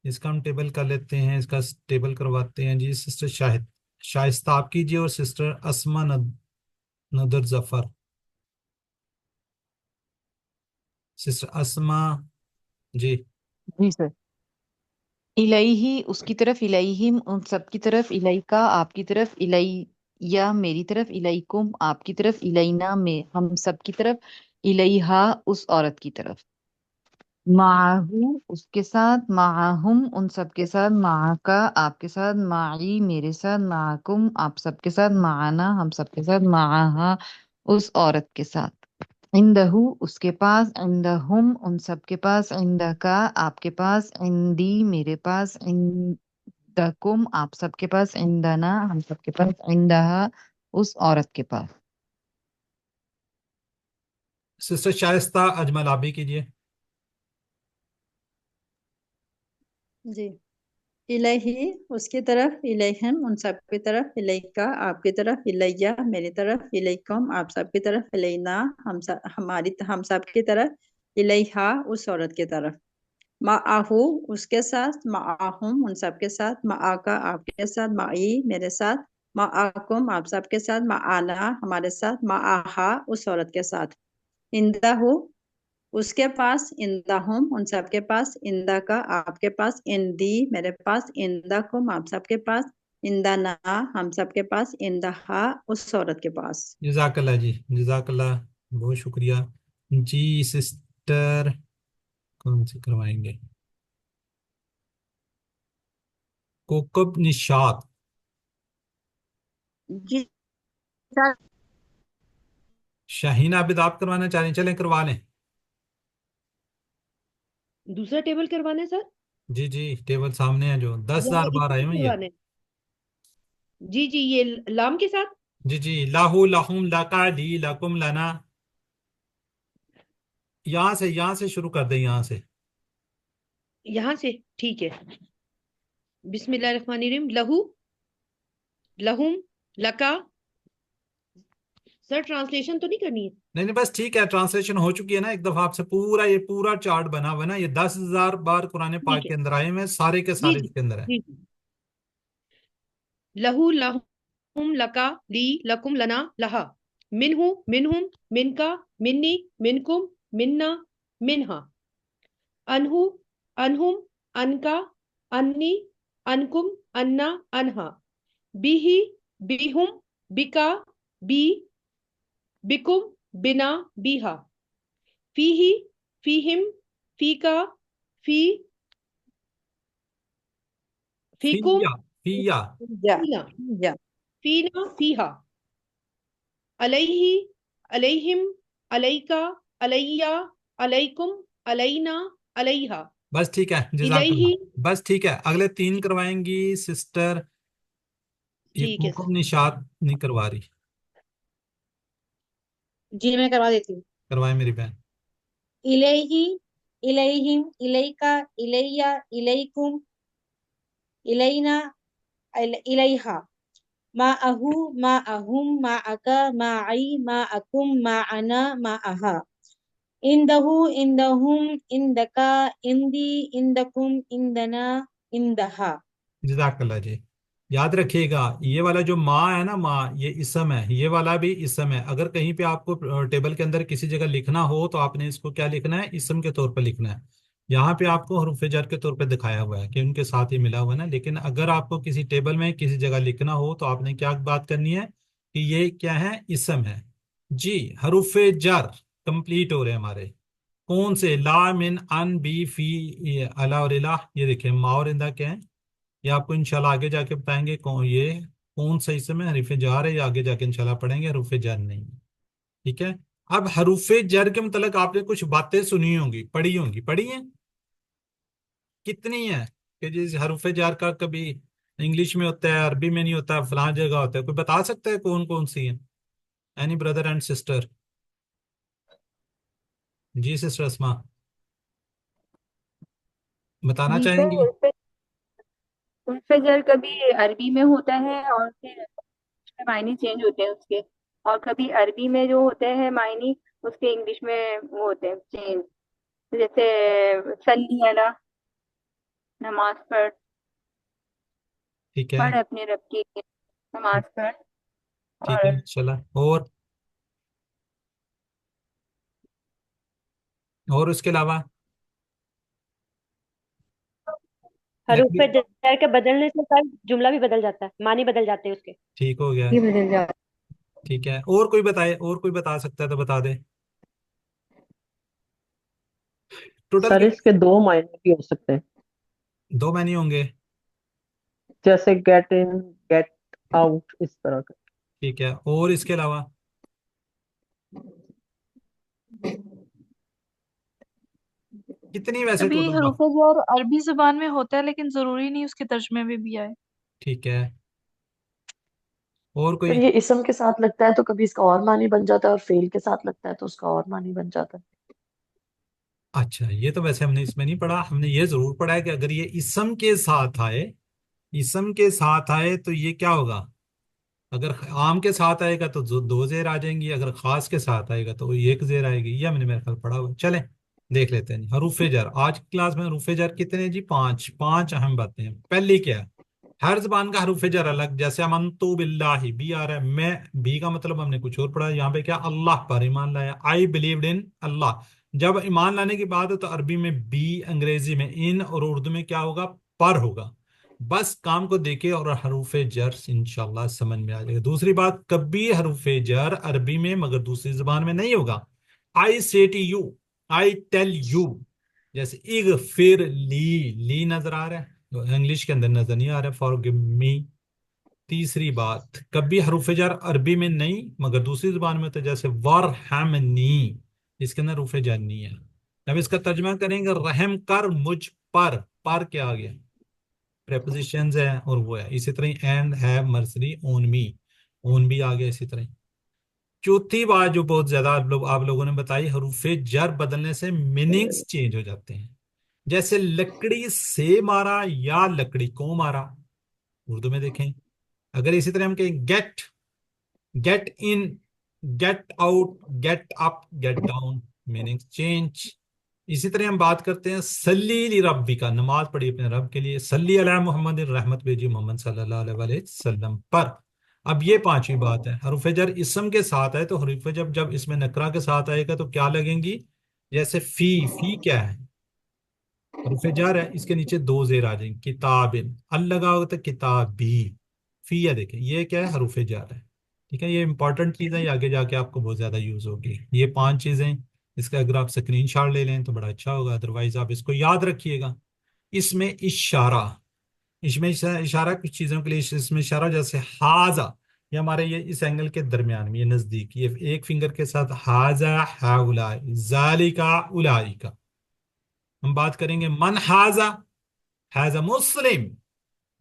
इसका हम टेबल कर लेते हैं, इसका टेबल करवाते हैं जी। सिस्टर शाहिद शाइस्ता आप कीजिए, और सिस्टर असमा नदर जफर, सिस्टर असमा जी। जी सर। इलैही उसकी तरफ, इलैहिम उन सब की तरफ, इलैका आपकी तरफ, इलैया मेरी तरफ, इलैकुम आपकी तरफ, इलैना में हम सब की तरफ, इलैहा उस औरत की तरफ, माहू उसके साथ, माहुम उन सब के साथ, माका आपके साथ, माई मेरे साथ, माकुम आप सबके साथ, माना हम सबके साथ, माहा उस औरत के साथ, इंदहू उसके पास, इंदहुम उन सब के पास, इंदका आपके पास, इंदी मेरे पास, इंदकुम आप सबके पास, इंदना हम सबके पास, इंदहा उस औरत के पास। सिस्टर शाइस्ता अजमल आप भी कीजिए। जी, इलैही उसकी तरफ, इलैहिम उन सब की तरफ, इलैका आपकी तरफ, इलैया मेरी तरफ, इलैकुम आप सब की तरफ, इलैना हम सब की तरफ, इलैहा उस औरत की तरफ, माआहू उसके साथ, माआहुम उन सब के साथ, माआका आपके साथ, माई मेरे साथ, माआकुम आप सब के साथ, माआना हमारे साथ, माआहा उस औरत के साथ, इंदाहू उसके पास, इंदाहुम उन सब के पास, इंदा का आपके पास, इंदी मेरे पास, इंदाकुम आप सबके पास, इंदाना हम सबके पास, इंदहा उस औरत के पास। जजाकल्ला जी, जजाकल्ला, बहुत शुक्रिया जी। सिस्टर कौन से करवाएंगे? कोकब निशात। जी सर। शाहीन आबिद आप करवाना चाह रहे हैं, चलें करवा लें। दूसरा टेबल करवाना है सर? जी जी, टेबल सामने है जो दस या हजार बार आए इसमें हुए हैं ये। करवाना है? जी जी, ये लाम के साथ। जी जी, लाहू लहुम लका ली लकुम लना, यहाँ से शुरू कर दें, यहाँ से। यहाँ से ठीक है। बिस्मिल्लाहिर्रहमानिर्रहीम। लहू, लहुम, लका। सर ट्रांसलेशन तो नहीं करनी है? नहीं नहीं, बस ठीक है, ट्रांसलेशन हो चुकी है ना एक दफा आपसे, पूरा ये पूरा चार्ट बना हुआ है ना, ये 10,000 बार कुरान पाक ठीक है। के अंदर आए हुए हैं, सारे के जी सारे जी इसके अंदर है। जी जी। लहू, लहुम, लका, ली, लकुम, लना, लहा। मिनहू, मिनहुम, मिनका, मिन्नी, मिनकुम, मिन्ना, मिन्हा, अनहु, अनहुम, अनका, अन्नी, अनकुम, अन्ना, अनहा, बिही, बिहुम, बिका, बी, बिकुम, बिना, बिहा, फीही, फीहिम, फीका, फी, फीकुम, फिया, फिया। या फीना, या फीना, फीहा, अलैहि, अलैहिम, अलैका, अलैया, अलैकुम, अलैना, अलैहा, बस ठीक है, इलैहि। जज़ाकल्लाह। बस ठीक है, अगले तीन करवाएंगी सिस्टर। ये ठीक है कुमकुम निशात नहीं करवा रही। जी मैं करवा देती हूँ। करवाए मेरी बहन। इलैहि, इलैहिम, इलैका, इलैया, इलैकुम, इलैना, इलैहा, माअहु, माअहुम, माअका, माई, माअकुम, माअना, माअहा, इंदहु, इंदहुम, इंदका, इंदी, इंदकुम, इंदना, इंदहा। जज़ाकल्लाह जी। याद रखिएगा, ये वाला जो माँ है ना, माँ, ये इसम है, ये वाला भी इसम है। अगर कहीं पे आपको टेबल के अंदर किसी जगह लिखना हो तो आपने इसको क्या लिखना है, इसम के तौर पे लिखना है। यहाँ पे आपको हरूफ जर के तौर पे दिखाया हुआ है कि उनके साथ ही मिला हुआ है ना, लेकिन अगर आपको किसी टेबल में किसी जगह लिखना हो तो आपने क्या बात करनी है कि ये क्या है, इसम है। जी, हरूफ जर कंप्लीट हो रहे हैं हमारे। कौन से? ला, मिन, अन, बी, फी, ये अला और इला। ये देखिए, मा और इंदा क्या है, ये आपको इंशाल्लाह आगे जाके बताएंगे। कौन ये, कौन सा इसमें हरीफ जार है, ये आगे जाके इंशाल्लाह पढ़ेंगे। हरूफ जर नहीं है, ठीक है। अब हरूफ जर के मतलब आपने कुछ बातें सुनी होंगी, पढ़ी होंगी। पढ़ी हैं? कितनी है? कि जिस हरूफ जार का कभी इंग्लिश में होता है, अरबी में नहीं होता, फलां जगह होता है। कोई बता सकता है कौन कौन सी है? Any brother and sister? जी सिस्टर अस्मा, बताना जी सर, चाहेंगी? उल्फेजर कभी अरबी में होता है और फिर उसमें मायने चेंज होते हैं उसके, और कभी अरबी में जो होते हैं मायने उसके इंग्लिश में वो होते हैं चेंज। जैसे सल्ली अला, नमाज पढ़, ठीक है, पढ़ अपने रब की नमाज पढ़। ठीक है, और चला। और उसके अलावा हरूफ लकड़ी। पे जर के बदलने से सर जुमला भी बदल जाता है, मानी बदल जाते हैं उसके। ठीक हो गया, ये बदल जाता ठीक है। और कोई बताए, और कोई बता सकता है तो बता दे। टोटल सर कितने? इसके दो मायने भी हो सकते हैं, दो महीने होंगे। जैसे गेट इन, गेट आउट, इस तरह का। ठीक है, और इसके अलावा? कितनी वैसे कभी टोटल बात? हरूफ अरबी जुबान में होता है लेकिन जरूरी नहीं उसके तर्जमे में भी आए। ठीक है, और सर कोई? ये इसम के साथ लगता है तो कभी इसका और मानी बन जाता है, और फेल के साथ लगता है तो उसका और मानी बन जाता है। अच्छा, ये तो वैसे हमने इसमें नहीं पढ़ा। हमने ये जरूर पढ़ा है कि अगर ये इसम के साथ आए, इसम के साथ आए तो ये क्या होगा। अगर आम के साथ आएगा तो दो जेर आ जाएंगी, अगर खास के साथ आएगा तो एक जेर आएगी। ये हमने मेरे ख्याल पढ़ा हुआ है। चले देख लेते हैं। हरूफ जर, आज की क्लास में हरूफ जर कितने जी? पांच। पांच अहम बातें हैं। पहली क्या है, हर जबान का हरूफ जर अलग। जैसे अमनतु बिल्लाहि, बी आ रहा है, मैं, बी का मतलब हमने कुछ और पढ़ा। यहाँ पे क्या, अल्लाह पर ईमान लाया। आई बिलीव्ड इन अल्लाह। जब ईमान लाने की बात है तो अरबी में बी, अंग्रेजी में इन, और उर्दू में क्या होगा, पर होगा। बस काम को देखिए और हरूफ जर इंशाल्लाह समझ में आ जाएगा। दूसरी बात, कभी हरूफ जर अरबी में मगर दूसरी जबान में नहीं होगा। I say to you, I tell you. जैसे इग फिर ली नजर आ रहा है, तो इंग्लिश के अंदर नजर नहीं आ रहा है, फॉर गिव मी। तीसरी बात, कभी हरूफ जर अरबी में नहीं मगर दूसरी जबान में, तो जैसे वर हम नी, इसके अंदर हरूफ जर नहीं है। अब इसका तर्जमा करेंगे, रहम कर मुझ पर क्या आ गया, प्रेपोजिशंस है और वो है। इसी तरह एंड, हैव, मर्सरी, ओन मी, ओन भी आ गया इसी तरह। चौथी बात जो बहुत ज्यादा आप लोगों ने बताई, हरूफे जर बदलने से मीनिंग्स चेंज हो जाते हैं। जैसे लकड़ी से मारा या लकड़ी को मारा, उर्दू में देखें। अगर इसी तरह हम कहें get, get in, get out, get up, get down, meanings change. इसी तरह हम बात करते हैं सल्ली ली रब्बी का, नमाज पढ़ी अपने रब के लिए। सल्ली अला मोहम्मद, रहमत भेजी मोहम्मद सल्लल्लाहु अलैहि वसल्लम पर। अब ये पांचवी बात है, हरूफ जर इसम के साथ है तो हरूफ जब जब इसमें नकरा के साथ आएगा तो क्या लगेंगी, जैसे फी, फी क्या है? हरूफे जार है, इसके नीचे दो जेर आ जाएंगे, किताबिन, अल लगा होगा तो किताबी। फी है, देखें ये क्या है, हरूफे जार है। ठीक है, ये इंपॉर्टेंट चीज है, ये आगे जाके आपको बहुत ज्यादा यूज होगी। ये पांच चीजें, इसका अगर आप स्क्रीन शॉट ले लें तो बड़ा अच्छा होगा, अदरवाइज आप इसको याद रखिएगा। इसमें इशारा, इसमें इशारा कुछ चीजों के लिए इसमें इशारा, जैसे हाजा, ये हमारे ये इस एंगल के दरमियान में, ये नजदीक, ये एक फिंगर के साथ हाजा हाउलाई, जालिका उलाइका। हम बात करेंगे मन हाजा, हाजा मुस्लिम,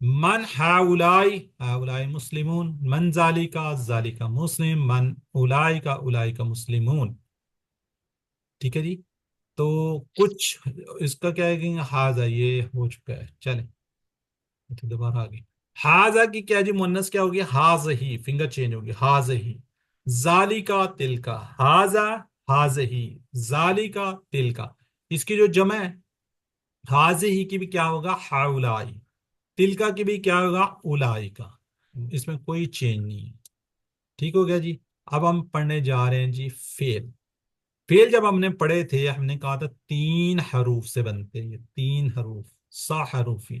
मन हाउलाई, हाउलाई मुस्लिमून, मन जालिका, जालिका मुस्लिम, मन उलाइका, उलाइका मुस्लिमून। ठीक है जी। तो कुछ इसका क्या है कि हाजा ये हो चुका है, चले तो दोबारा आ गई। हाजा की क्या जी मुन्नस क्या होगी, हाज ही, फिंगर चेंज होगी, हाज ही। जालिका तिलका, हाजा हाज ही, जालिका तिलका। इसकी जो जमा है हाज ही की भी क्या होगा, हाउलाई। तिलका की भी क्या होगा, उलाई का। इसमें कोई चेंज नहीं है। ठीक हो गया जी। अब हम पढ़ने जा रहे हैं जी फेल। फेल जब हमने पढ़े थे, हमने कहा था तीन हरूफ से बनते हैं, ये तीन हरूफ, सा हरूफी।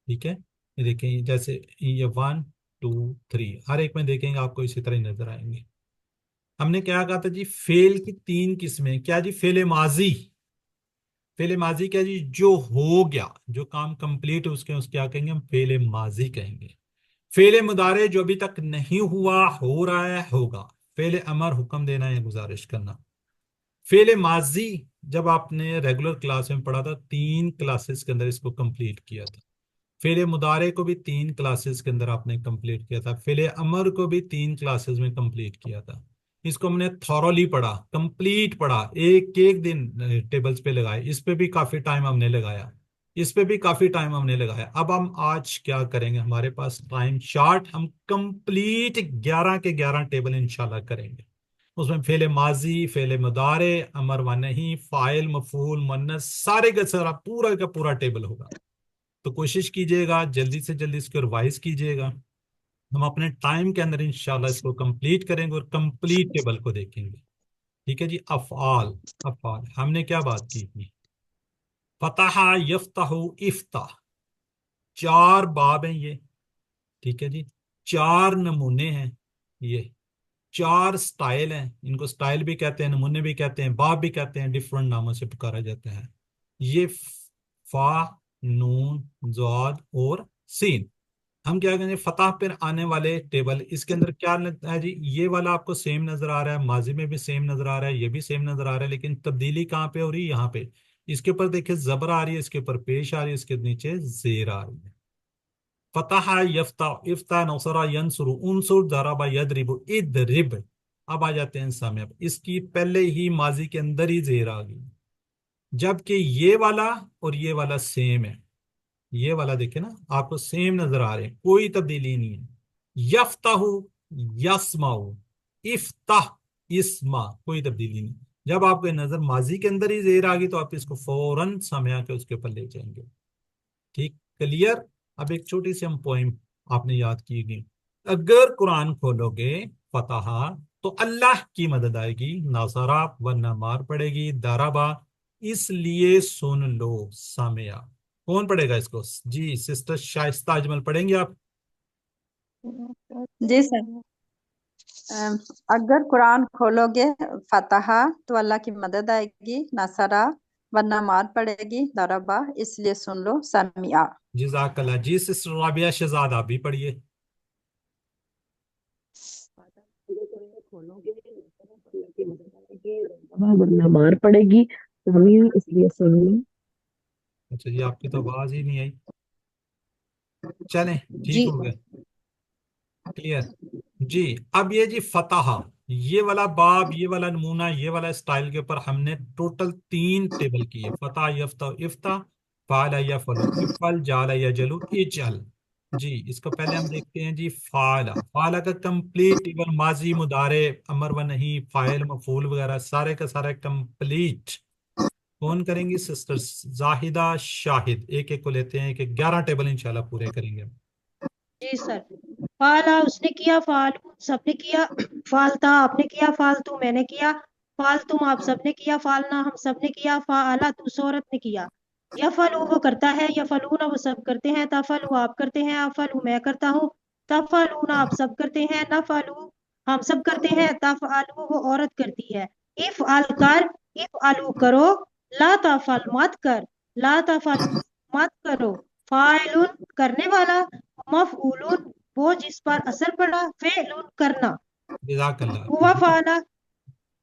ठीक है, ये देखें, जैसे ये 1 2 3, हर एक में देखेंगे आपको इसी तरह ही नजर आएंगे। हमने क्या कहा था जी, फेल की तीन किस्में, क्या जी, फेल माजी। फेल माजी क्या जी, जो हो गया, जो काम कंप्लीट है उसके क्या कहेंगे हम, फेल माजी कहेंगे। फेल मुदारे जो अभी तक नहीं हुआ, हो रहा है, होगा। फेल अमर, हुक्म देना या गुजारिश करना। फेल माजी जब आपने रेगुलर क्लास में पढ़ा था, तीन क्लासेस के अंदर इसको कंप्लीट किया था। फेले मुदारे को भी तीन क्लासेस के अंदर आपने कंप्लीट किया था। फेले अमर को भी तीन क्लासेस में कंप्लीट किया था। इसको हमने थॉरोली पढ़ा, कंप्लीट पढ़ा, एक एक दिन टेबल्स पे लगाए, इस पे भी काफी टाइम हमने लगाया, इस पे भी काफी टाइम हमने लगाया। अब हम आज क्या करेंगे, हमारे पास टाइम शार्ट, हम कंप्लीट 11 के 11 टेबल इंशाल्लाह करेंगे। उसमें फेले माजी, फेले मुदारे, अमर व नहीं, फाइल, मफूल, मुन्नस, सारे का सारा पूरा का पूरा टेबल होगा। तो कोशिश कीजिएगा जल्दी से जल्दी इसको रिवाइज कीजिएगा। हम अपने टाइम के अंदर इंशाल्लाह इसको कंप्लीट करेंगे और कंप्लीट टेबल को देखेंगे। ठीक है जी। अफ़आल, अफ़आल हमने क्या बात की थी, फतहा यफ्तहु इफ्ताह, चार बाब हैं ये। ठीक है जी, चार नमूने हैं ये, चार स्टाइल हैं, इनको स्टाइल भी कहते हैं, नमूने भी कहते हैं, बाब भी कहते हैं, डिफरेंट नामों से पुकारा जाता है। ये फा, नून, जॉद और सीन। हम क्या करेंगे, फतह पर आने वाले टेबल, इसके अंदर क्या है जी, ये वाला आपको सेम नजर आ रहा है, माजी में भी सेम नजर आ रहा है, ये भी सेम नजर आ रहा है, लेकिन तब्दीली कहाँ पे हो रही है, यहाँ पे। इसके ऊपर देखिए जबर आ रही है, इसके ऊपर पेश आ रही है, इसके नीचे जेर आ रही है। फतह यफ्ता, इफ्ता, नौसरा, यंसुरु, उनसुर, दरबा, यदरिबु, इदरिब। अब आ जाते हैं सामने, अब इसकी पहले ही माजी के अंदर ही जेर आ गई, जबकि ये वाला और ये वाला सेम है। ये वाला देखे ना, आपको सेम नजर आ रहे हैं, कोई तब्दीली नहीं है। यफ्ताहु, यस्माउ, इफ्ताह, इस्मा, कोई तब्दीली नहीं। जब आपको नजर माजी के अंदर ही जेर आ गई तो आप इसको फौरन समय आके उसके ऊपर ले जाएंगे। ठीक, क्लियर। अब एक छोटी सी हम पोइम आपने याद की गई, अगर कुरान खोलोगे फतहा तो अल्लाह की मदद आएगी, नासरा वरना मार पड़ेगी, दाराबा इसलिए सुन लो, सामिया। कौन पढ़ेगा इसको जी, सिस्टर शाइस्ता अजमल पढ़ेंगे आप? जी सर। अगर कुरान खोलोगे फतहा तो अल्लाह की मदद आएगी, नसरा वरना मार पड़ेगी, दरबा इसलिए सुन लो, समिया। जज़ाकल्लाह जी। सिस्टर राबिया शहजाद आप भी पढ़िए। खोलोगे की मदद आएगी, वरना मार पड़ेगी, इसलिए सुन लो। अच्छा जी, आपकी तो आवाज ही नहीं आई। चलें, ठीक जी हो गया, क्लियर जी। अब ये जी फतहा, ये वाला बाब, ये वाला नमूना, ये वाला स्टाइल के ऊपर हमने टोटल तीन टेबल किए, फतह, यफ्ता, इफ्ता, फाला यफलु, इफल, जाला यजलु, इजल। जी, इसको पहले हम देखते हैं जी, फाला। फाला का कंप्लीट टेबल, माजी, मुदारे, अमर व नहीं, फाइल, मफूल वगैरह सारे का सारा कंप्लीट कौन करेंगी, सिस्टर जाहिदा, शाहिद। एक एक को लेते हैं, एक एक 11 टेबल इंशाल्लाह पूरे करेंगे। जी सर। फाला उसने किया, फालू सबने किया, फालता आपने किया, फालतू मैंने किया, फाल तुम आप सबने किया, फालना हम सबने किया, फाला तू उस औरत ने किया। यफलू वो करता है, यफलूना वो सब करते हैं, तफलू आप करते हैं, अफलू मैं करता हूँ, तफलूना आप सब करते हैं, नफलू हम सब करते हैं, तफअलू वो औरत करती है। इफ अल कर, इफ अलू करो, ला तफल मत कर, ला तफल मत करो, फाइलुन करने वाला, मफऊलुन वो जिस पर असर पड़ा, फेलुन करना, जज़ाकल्लाह। हुआ फाला।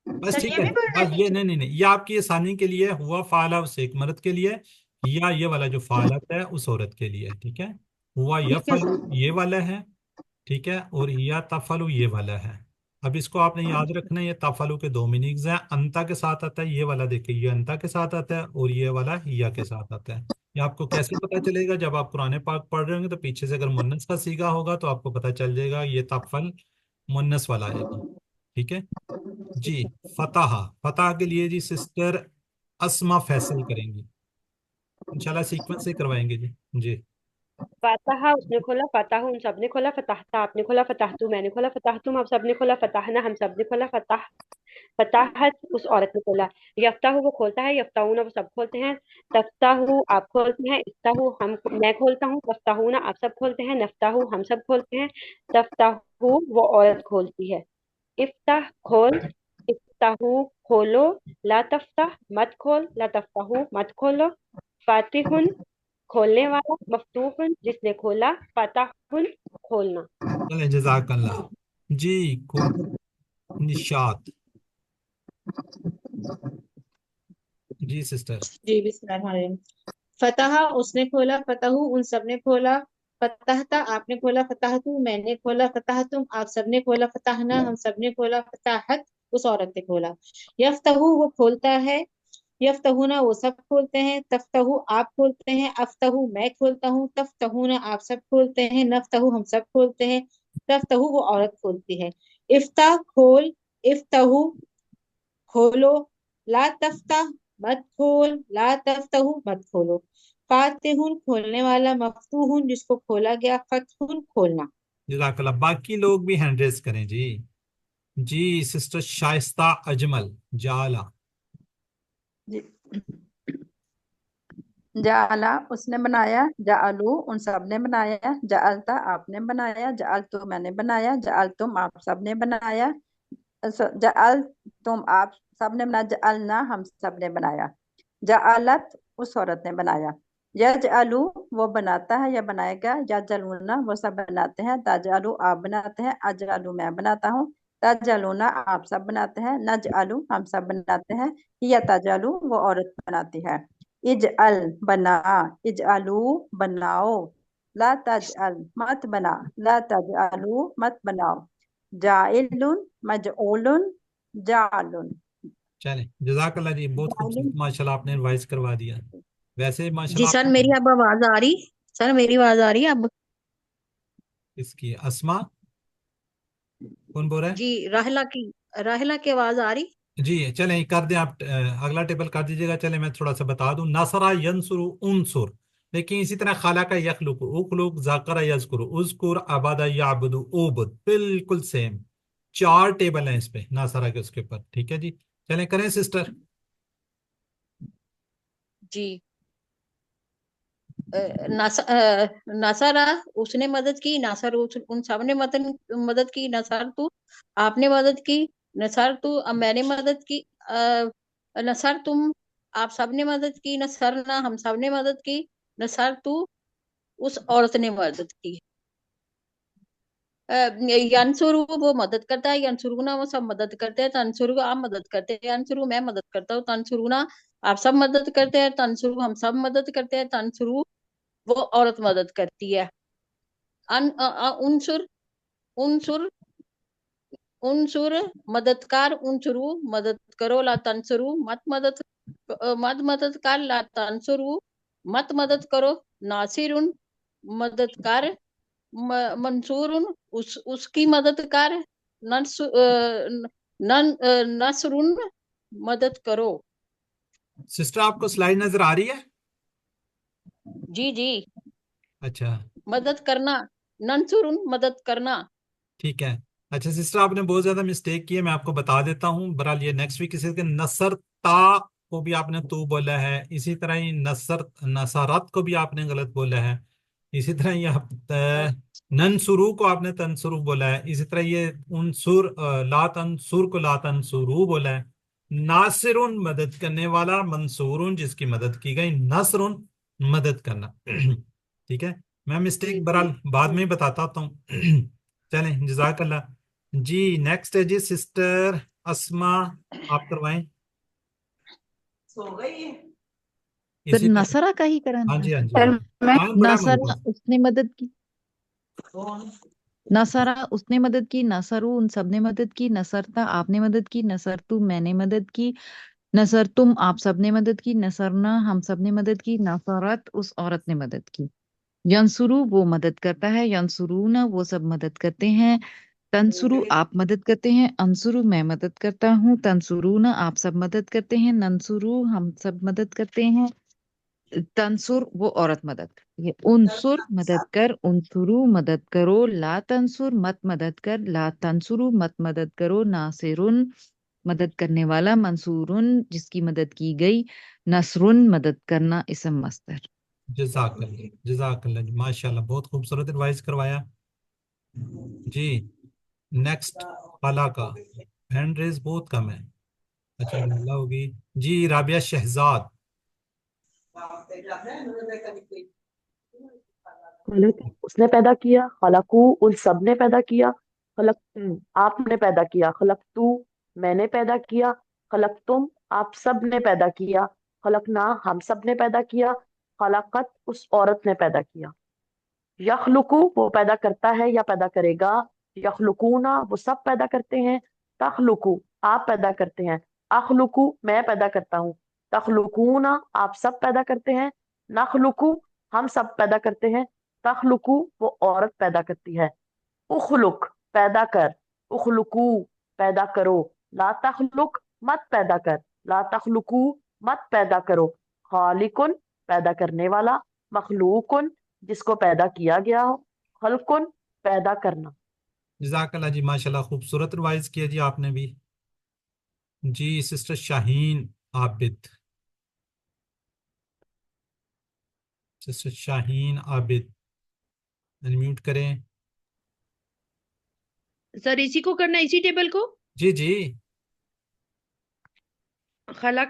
बस सर ठीक ये है। भी पढ़ना है बस ये टीचर? नहीं नहीं नहीं, ये आपकी आसानी के लिए हुआ फाला उस एक मर्द के लिए, या ये वाला जो फालत है उस औरत के लिए। ठीक है। हुआ ठीक है यफलु सर। ये वाला है। ठीक है। और या तफलु ये वाला है। अब इसको आपने याद रखना है, ये तफलु के दो मीनिंग्स हैं। अंता के साथ आता है ये वाला, देखिए ये अंता के साथ आता है, और ये वाला या के साथ आता है। ये आपको कैसे पता चलेगा? जब आप कुरान पाक पढ़ रहे होंगे तो पीछे से अगर मुन्नस का सीगा होगा तो आपको पता चल जाएगा ये तफल मुन्नस वाला आएगा। ठीक है जी। फतह, फतह के लिए जी सिस्टर अस्मा फैसल करेंगी। इंशाल्लाह सीक्वेंस से करवाएंगे जी। जी। फतहा उसने खोला, फतह उन सब ने खोला, फतहता आपने खोला, फतहतु मैंने खोला, फतहतुम आप सब ने खोला, फतहना हम सब ने खोला, फतह फताहत उस औरत ने खोला। यफ्ताहु वो खोलता है, यफ्ताहूना वो सब खोलते हैं, तफ्ताहु आप खोलते हैं, इफ्ताहु हम मैं खोलता हूँ, तफ्ताहूना आप सब खोलते हैं, नफ्ताहु हम सब खोलते हैं, तफ्ताहु वो औरत खोलती है। इफ्ताह खोल, इफ्ताहु खोलो, ला तफ्ताह मत खोल, ला तफ्ताहु मत खोलो, फातिहुन खोलने वाला, मफ्तूहुन जिसने खोला, फताहुन खोलना। चले जजाकल्लाह। जी। खूब। निशात। जी सिस्टर। जी बिस्मिल्लाहिर्रहमानिर्रहीम। फतहा उसने खोला, फतहु उन सब ने खोला, फतहता आपने खोला, फतहतु मैंने खोला, फतहतुम आप सबने खोला, फतहना हम सबने खोला, फतहत उस औरत ने खोला। यफ्तहु वो खोलता है, यफ्तहुना वो सब खोलते हैं, तफ्तहु आप खोलते हैं, अफ्तहु मैं खोलता हूँ, तफ्तहुना आप सब खोलते हैं, नफ्तहु हम सब खोलते हैं, तफ्तहु वो औरत खोलती है। इफ्ताह खोल, इफ्तहु खोलो, ला तफ्ताह मत खोल, ला तफ्तहु मत खोलो, फातिहुन खोलने वाला, मफ्तूहुन जिसको खोला गया, फतहुन खोलना। जजाकल्लाह। बाकी लोग भी हैंड रेस करें जी। जी सिस्टर शाइस्ता अजमल। जाला। जी। जाला उसने बनाया, जालू उन सब ने बनाया, जालता आपने बनाया, जाल तो मैंने बनाया, जाल तुम आप सब ने बनाया, जाल तुम आप सब ने बनाया, जालना हम सब ने बनाया, जालत उस औरत ने बनाया, यजअलू वो बनाता है या बनाएगा, यजअलूना वो सब बनाते हैं, तजअलू आप बनाते हैं, अजअलू मैं बनाता हूँ, तजअलूना आप सब बनाते हैं, नजअलू हम सब बनाते हैं, या तजअलू वो औरत बनाती है। इजअल बना, इजअलू बनाओ, ला तजअल मत बना, ला तजअलू मत बनाओ, जाइलुन मजऊलुन, जालुन। चले जजाकल्लाह जी, बहुत खूबसूरत माशाल्लाह आपने रिवाइज करवा दिया। वैसे जी माशाल्लाह सर, आप मेरी अब आवाज आ रही? सर मेरी आवाज आ रही है अब? इसकी अस्मा कौन बोल रहा है? जी, राहिला की आवाज आ रही? जी चलें कर दें आप। अगला टेबल कर दीजिएगा। चले मैं थोड़ा सा बता दूं। नसरा यंसुरु उनसुर। लेकिन इसी तरह खालाका यखलुकु उखलुक जाकरा यज़कुरु उज़कुर अबादा याबुदु उबुद, बिल्कुल सेम। चार टेबल हैं इस पे नासरा के उसके ऊपर। ठीक है जी। चलें करें सिस्टर। जी। नसरा उसने मदद की, नसर उन सब ने मदद की, नसर तू आपने मदद की, नसर तू अब मैंने मदद की, नसर तुम आप सब ने मदद की, नसरना हम सब ने मदद की, नसर तू उस औरत ने मदद की। यंसुरु वो मदद करता है, यंसुरुना वो सब मदद करते हैं, तंसुरु आप मदद करते हैं, यंसुरु मैं मदद करता हूँ, तंसुरुना आप सब मदद करते हैं, तंसुरु हम सब मदद करते हैं, तंसुरु वो औरत मदद करती है। उनसुर उनसुर उनसुर मददगार, उनसुरु मदद करो, ला तंसुरु मत मददगार, ला तंसुरु मत मदद करो, नासिरुन मददगार, मंसूरुन उसकी मददगार, नसरुन मदद करो। सिस्टर आपको स्लाइड नजर आ रही है? जी जी। अच्छा मदद करना, नंसुरुन मदद करना। ठीक है। अच्छा सिस्टर, आपने बहुत ज्यादा मिस्टेक की है, मैं आपको बता देता हूँ। बहरहाल ये नेक्स्ट वीक किसी के नसरता को भी आपने तू बोला है, इसी तरह ही नसरत को भी आपने गलत बोला है। इसी तरह ये ननसुरू को आपने तनसुरू बोला है। इसी तरह ये उनसुर ला तनसुर को ला तनसुरू बोला है। नासिरुन मदद करने वाला, मंसूरुन जिसकी मदद की गई, नसरुन मदद करना। ठीक है, मैं मिस्टेक बहरहाल बाद में ही बताता हूँ। चलें, जजाकल्ला। जी नेक्स्ट है जी सिस्टर अस्मा, आप करवाएं फिर इसी तरह। नसरा का ही हाँ कराना जी, हाँ है। जी, हाँ जी। टाइम बड़ा मेरे नसरा पास। उसने मदद की, नसरा उसने मदद की, नसरू उन सब ने मदद की, नसरता आपने मदद की, नसरतु मैंने मदद की, नसर तुम आप सब ने मदद की, नसरना हम सब ने मदद की, नसरत उस औरत ने मदद की। यंसुरु वो मदद करता है, यंसुरूना वो सब मदद करते हैं, तंसुरु आप मदद करते हैं, अंसुरु मैं मदद करता हूँ, तंसुरूना आप सब मदद करते हैं, नंसुरु हम सब मदद करते हैं, तंसुर वो औरत मदद करती है। उनसुर मदद कर, उनसुरु मदद करो, ला तंसुर मत मदद कर, ला तंसुरु मत मदद करो, नासिरुन मदद करने वाला, मंसूरुन जिसकी मदद की गई, नसरुन मदद करना, इसम मस्दर। जजाकल्ला, जजाकल्ला जी, माशाल्लाह, बहुत खूबसूरत रिवाइज करवाया जी। नेक्स्ट फला का हैंड रेज बहुत कम है। अच्छा बिल्ला होगी जी, राबिया शहजाद। खलक उसने पैदा किया, खलकू उन सब ने पैदा किया, खलक आपने पैदा किया, खलक तू मैंने पैदा किया, खलक तुम आप सब ने पैदा किया, खलक ना हम सब ने पैदा किया, खलकत उस औरत ने पैदा किया। यखलुकू वो पैदा करता है या पैदा करेगा, यखलुकूना वो सब पैदा करते हैं, तखलुकू आप पैदा करते हैं, अखलुकू मैं पैदा करता हूँ, तखलुकूना आप सब पैदा करते हैं, नखलुकू हम सब पैदा करते हैं, तखलुकू वो औरत पैदा करती है। उखलुक पैदा कर, उखलुकू पैदा करो, ला तखलुक मत पैदा कर, ला तखलुकू मत पैदा करो, खालिकुन पैदा करने वाला, मखलूकुन जिसको पैदा किया गया हो, खलकुन पैदा करना। जजाकल्ला जी, माशाल्लाह, खूबसूरत रिवाइज किया जी आपने भी। जी sister Shaheen Abid, sister Shaheen Abid unmute करें। सर इसी को करना है, इसी टेबल को। जी जी। खला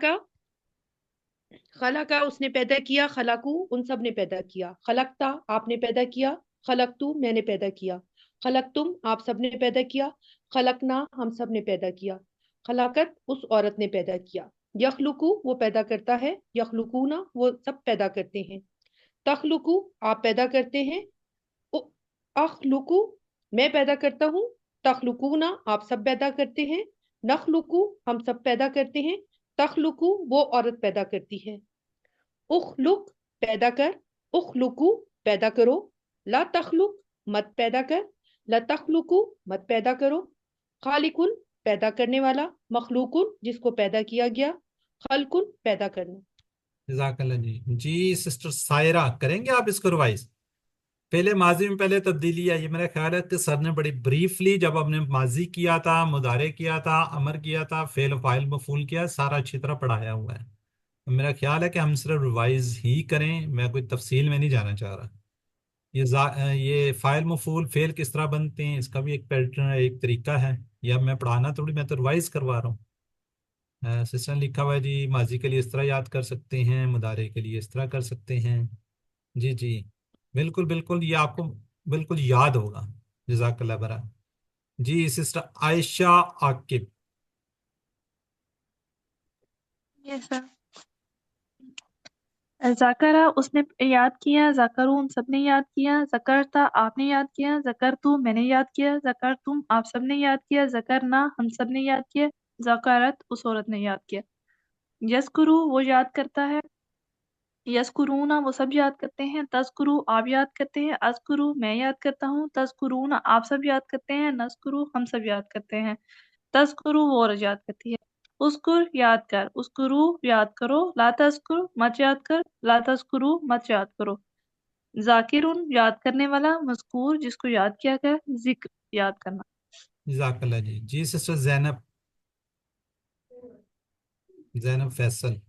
का उसने पैदा किया, खलाकू उन सब ने पैदा किया, खलकता आपने पैदा किया, खलकतू मैंने पैदा किया, खलकतुम आप सब ने पैदा किया, खलकना हम सब ने पैदा किया, खलाकत उस औरत ने पैदा किया, यखलुकू वो पैदा करता है, यखलुकूना वो सब पैदा करते हैं, तखलुकू आप पैदा करते हैं, उ- अखलुकू मैं पैदा करता हूँ, तखलुकूना आप सब पैदा करते हैं, नखलुकू हम सब पैदा करते हैं, तखलुकू वो औरत पैदा करती है, उखलुक पैदा कर, उखलुकू पैदा करो, ला तखलुक मत पैदा कर, ला तखलुकू मत पैदा करो, खालिकुन पैदा करने वाला, मखलूकुन जिसको पैदा किया गया, खलकुन पैदा करना। जजाकल्ला जी। जी सिस्टर सायरा, करेंगे आप इसको रिवाइज? पहले माजी में पहले तब्दीली आई है, मेरा ख्याल है कि सर ने बड़ी ब्रीफली, जब हमने माजी किया था, मुदारे किया था, अमर किया था, फेल फाइल मफूल किया, सारा अच्छी तरह पढ़ाया हुआ है। मेरा ख्याल है कि हम सिर्फ रिवाइज ही करें, मैं कोई तफसील में नहीं जाना चाह रहा। ये फाइल मफूल फेल किस तरह बनते हैं, इसका भी एक पैटर्न है, एक तरीका है। या मैं पढ़ाना थोड़ी, मैं तो रिवाइज करवा रहा हूँ। सिस्टम लिखा हुआ है जी, माजी के लिए इस तरह याद कर सकते हैं, मुदारे के लिए इस तरह कर सकते हैं। जी जी, बिल्कुल बिल्कुल, ये आपको बिल्कुल याद होगा। जजाकल्ला बरा। जी sister Ayesha Aqib. Yes sir. जकरा उसने याद किया, जकरू उन सबने याद किया, जकरता आपने याद किया, जकरतु मैंने याद किया, जकर तुम आप सबने याद किया, जकरना हम सबने याद किया, जकरत उस औरत ने याद किया। यस्कुरु वो याद करता है, यस्कुरूना वो सब याद करते हैं, तस्कुरु आप याद करते हैं, अस्कुरु मैं याद करता हूँ, तस्कुरूना आप सब याद करते हैं, नस्कुरु हम सब याद करते हैं, तस्कुरु वो औरत याद करती है। उस्कुर याद कर, उस्कुरु याद करो, ला तस्कुर मत याद कर, ला तस्कुरु मत याद करो। जाकिरुन याद करने वाला, मज़कूर जिसको याद किया गया, जिक्र याद करना। जज़ाकल्लाह जी। जी सिस्टर जैनब, जैनब फैसल।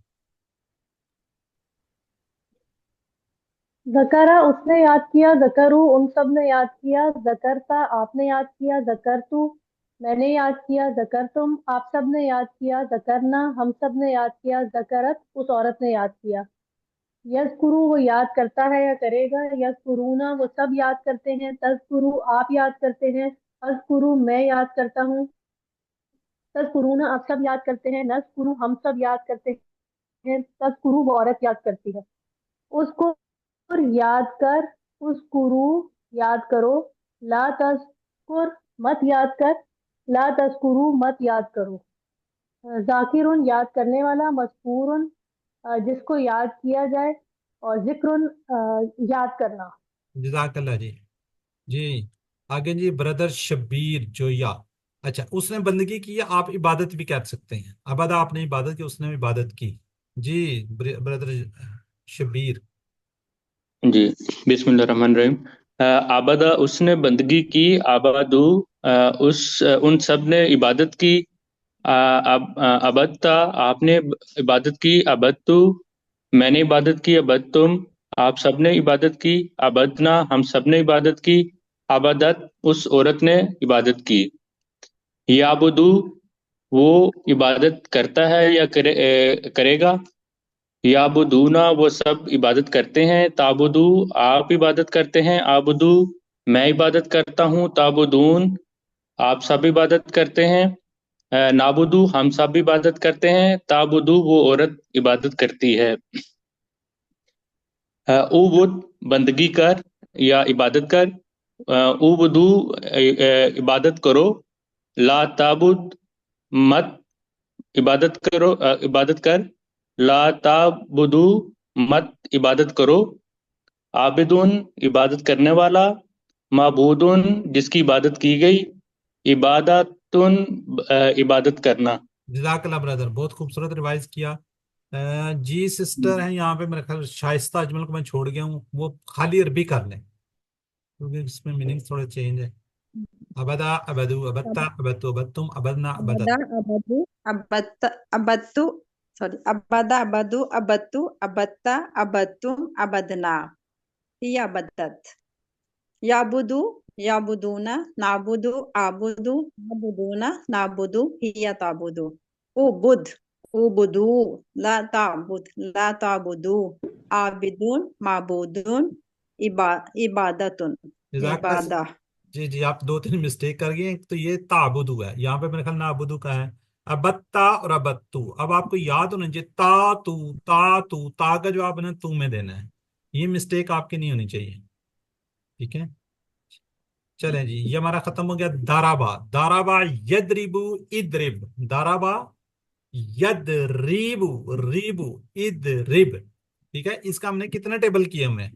जकरा उसने याद किया, जकरू उन सब ने याद किया, जकरता आपने याद किया, जकरतु मैंने याद किया, जकरतुम आप सब ने याद किया, जकरना हम सब ने याद किया, जकरत उस औरत ने याद किया। यज़कुरु वो याद करता है या करेगा, यज़कुरूना वो सब याद करते हैं, तज़कुरु आप याद करते हैं, अज़कुरु मैं याद करता हूँ, तज़कुरूना आप सब याद करते हैं, नज़कुरु हम सब याद करते हैं, तज़कुरु वो औरत याद करती है। उसको याद कर, उसकुरु याद करो, ला तज़कुर मत याद कर, ला तज़कुरु मत याद करो। जाकिरुन याद करने वाला, मज़कूरुन जिसको याद किया जाए, और जिक्रुन याद करना। जज़ाकल्लाह जी। जी आगे जी ब्रदर शब्बीर जोया। अच्छा, उसने बंदगी की या आप इबादत भी कह सकते हैं। अबदा आपने इबादत की, उसने इबादत की। जी ब्रदर शब्बीर। जी बिस्मिल्लाहिर्रहमानिर्रहीम। आबदा उसने बंदगी की, आबादू उन सब ने इबादत की। अबदता आपने इबादत की, अबदतु मैंने इबादत की, अबदतुम आप सब ने इबादत की, अबदना हम सब ने इबादत की, अबदत उस औरत ने इबादत की। याबुदू वो इबादत करता है या करेगा। याबुदूना वो सब इबादत करते हैं, ताबुदू आप इबादत करते हैं, आबुदू मैं इबादत करता हूँ, ताबुदून आप सब इबादत करते हैं, नाबुदू हम सब इबादत करते हैं, ताबुदू वो औरत इबादत करती है। उबुद बंदगी कर या इबादत कर, उबुदू इबादत करो, ला ताबुद मत इबादत करो, इबादत कर, ला ताबुदू मत इबादत करो, आबिदुन इबादत करने वाला, माबूदुन जिसकी इबादत की गई, इबादतुन इबादत करना। जज़ाकल्लाह ब्रदर, बहुत खूबसूरत रिवाइज किया। जी सिस्टर हैं यहाँ पे, मेरे ख्याल शाइस्ता अजमल को मैं छोड़ गया हूँ, वो खाली अरबी कर लें क्योंकि इसमें मीनिंग थोड़े चेंज है। अबदा अबदू अबत्ता अबतु अबत्तुम अबदना अबदा अबदत। अबदु अबत्ता अबत्तु सॉरी अबदा अबदु अबत्तु अबत्ता अबत्तुम अबदना ही अबद्दत। याबुदु याबुदूना नाबुदु आबुदु नाबुदूना नाबुदु हिया ताबुदु। उबुद उबुदु ला ताबुदु आबिदुन माबूदुन इबादतुन जज़ाकल्लाह। इबादा। जी जी, आप दो तीन मिस्टेक कर गए। एक तो ये ताबुदू है, यहाँ पे मेरे ख्याल नाबुदू का है। अबत्ता और अबत्तू, अब आपको याद होना चाहिए ता का जवाब है ना तू में देना है। ये मिस्टेक आपकी नहीं होनी चाहिए। ठीक है, चलें जी, ये हमारा खत्म हो गया। दाराबा, दाराबा यदरिबु इदरिब, दाराबा यदरिबु रिबु इदरिब। ठीक है, इसका हमने कितने टेबल किए हमने,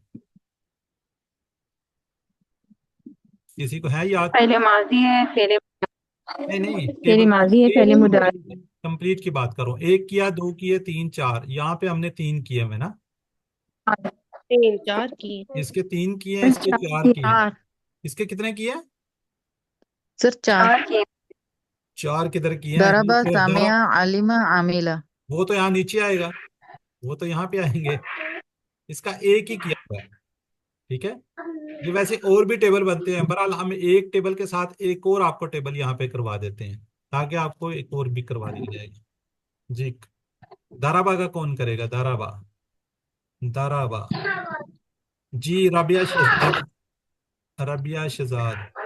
किसी को है याद? पहले माजी है फेरे नहीं नहीं, फेरे टेबल माजी है पहले मुदारी है। कंप्लीट की बात करो। एक किया, दो किए, तीन, चार। यहाँ पे हमने तीन किए हुए ना, तीन। चार की इसके तीन किए हैं, सर इसके चार चार किए हैं। इसके कितने किए हैं? सर चार। चार की चार किधर किए हैं? दरबा फिर दरा, सामिया आलिमा आमिला। वो तो यहाँ नीचे आएगा, वो तो यहाँ पे आएंगे। इसका एक ही किया हुआ है। ठीक है, ये वैसे और भी टेबल बनते हैं, बहरहाल हम एक टेबल के साथ एक और आपको टेबल यहाँ पे करवा देते हैं, ताकि आपको एक और भी करवा दिया जाएगा। जी, दाराबा का कौन करेगा? दाराबा, दाराबा। जी रबिया शहजाद, रबिया शहजाद।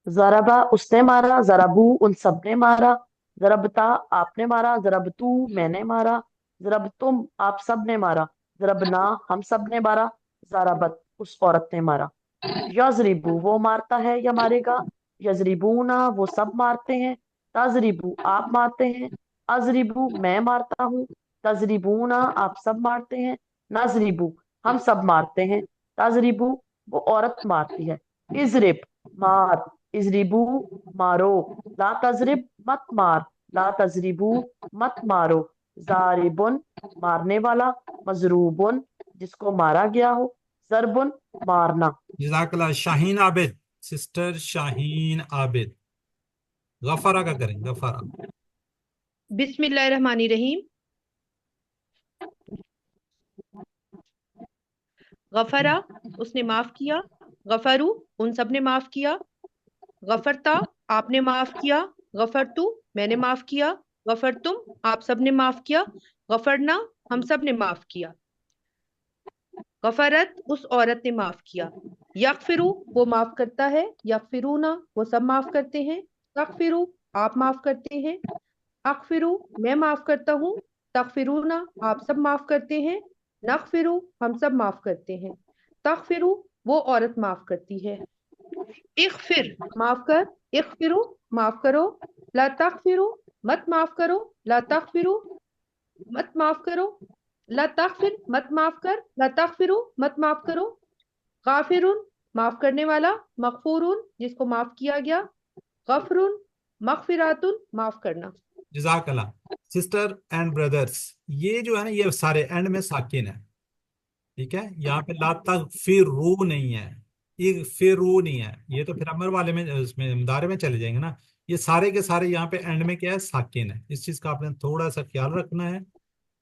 जरबा उसने मारा, जरबू उन सब ने मारा, जरबता आपने मारा, जरबतू मैंने मारा, जरबतुम आप सब ने मारा, जरबना हम सब ने मारा, जरबत उस औरत ने मारा। यजरिबू वो मारता है या मारेगा, यजरिबूना वो सब मारते हैं, तजरिबू आप मारते हैं, अजरिबू मैं मारता हूँ, तजरिबूना आप सब मारते हैं, नजरिबू हम सब मारते हैं, तजरिबू वो औरत मारती है, इजरिब मार, इजरिबू मारो, ला तजरिब मत मार, ला तजरिबू मत मारो, जारिबुन मारने वाला, मजरूबुन जिसको मारा गया हो, जरबुन मारना। जज़ाकल्लाह। शाहीन आबिद, सिस्टर शाहीन आबिद। गफरा का करें, गफरा। बिस्मिल्लाहिर्रहमानिर्रहीम। गफरा उसने माफ किया, गफरू उन सब ने माफ किया, गफरता आपने माफ किया, गफरतु मैंने माफ किया, गफरतुम आप सब ने माफ किया, गफरना हम सब ने माफ किया, गफरत उस औरत ने माफ किया, यगफिरु वो माफ करता है, यगफिरूना वो सब माफ करते हैं, तगफिरु आप माफ करते हैं, अगफिरु मैं माफ करता हूँ, तगफिरूना आप सब माफ करते हैं, नगफिरु हम सब माफ करते हैं, तगफिरु वो औरत माफ करती है, इगफिर माफ कर, इगफिरु माफ करो, ला तगफिरु मत माफ करो, ला तगफिरु मत माफ करो, ला तगफिर मत माफ कर, ला तगफिरु मत माफ करो, गाफिरुन माफ करने वाला, मगफूरुन जिसको माफ किया गया, गफरुन मगफिरातुन माफ करना। जज़ाकल्लाह। सिस्टर एंड ब्रदर्स, ये जो है ना, ये सारे एंड में साकिन है, ठीक है। यहाँ पे ला तगफिरू नहीं है, इगफिरू नहीं है, ये तो फिर अमर वाले में, उसमें मुदारे में चले जाएंगे ना। ये सारे के सारे यहाँ पे एंड में क्या है, साकिन है। इस चीज का आपने थोड़ा सा ख्याल रखना है,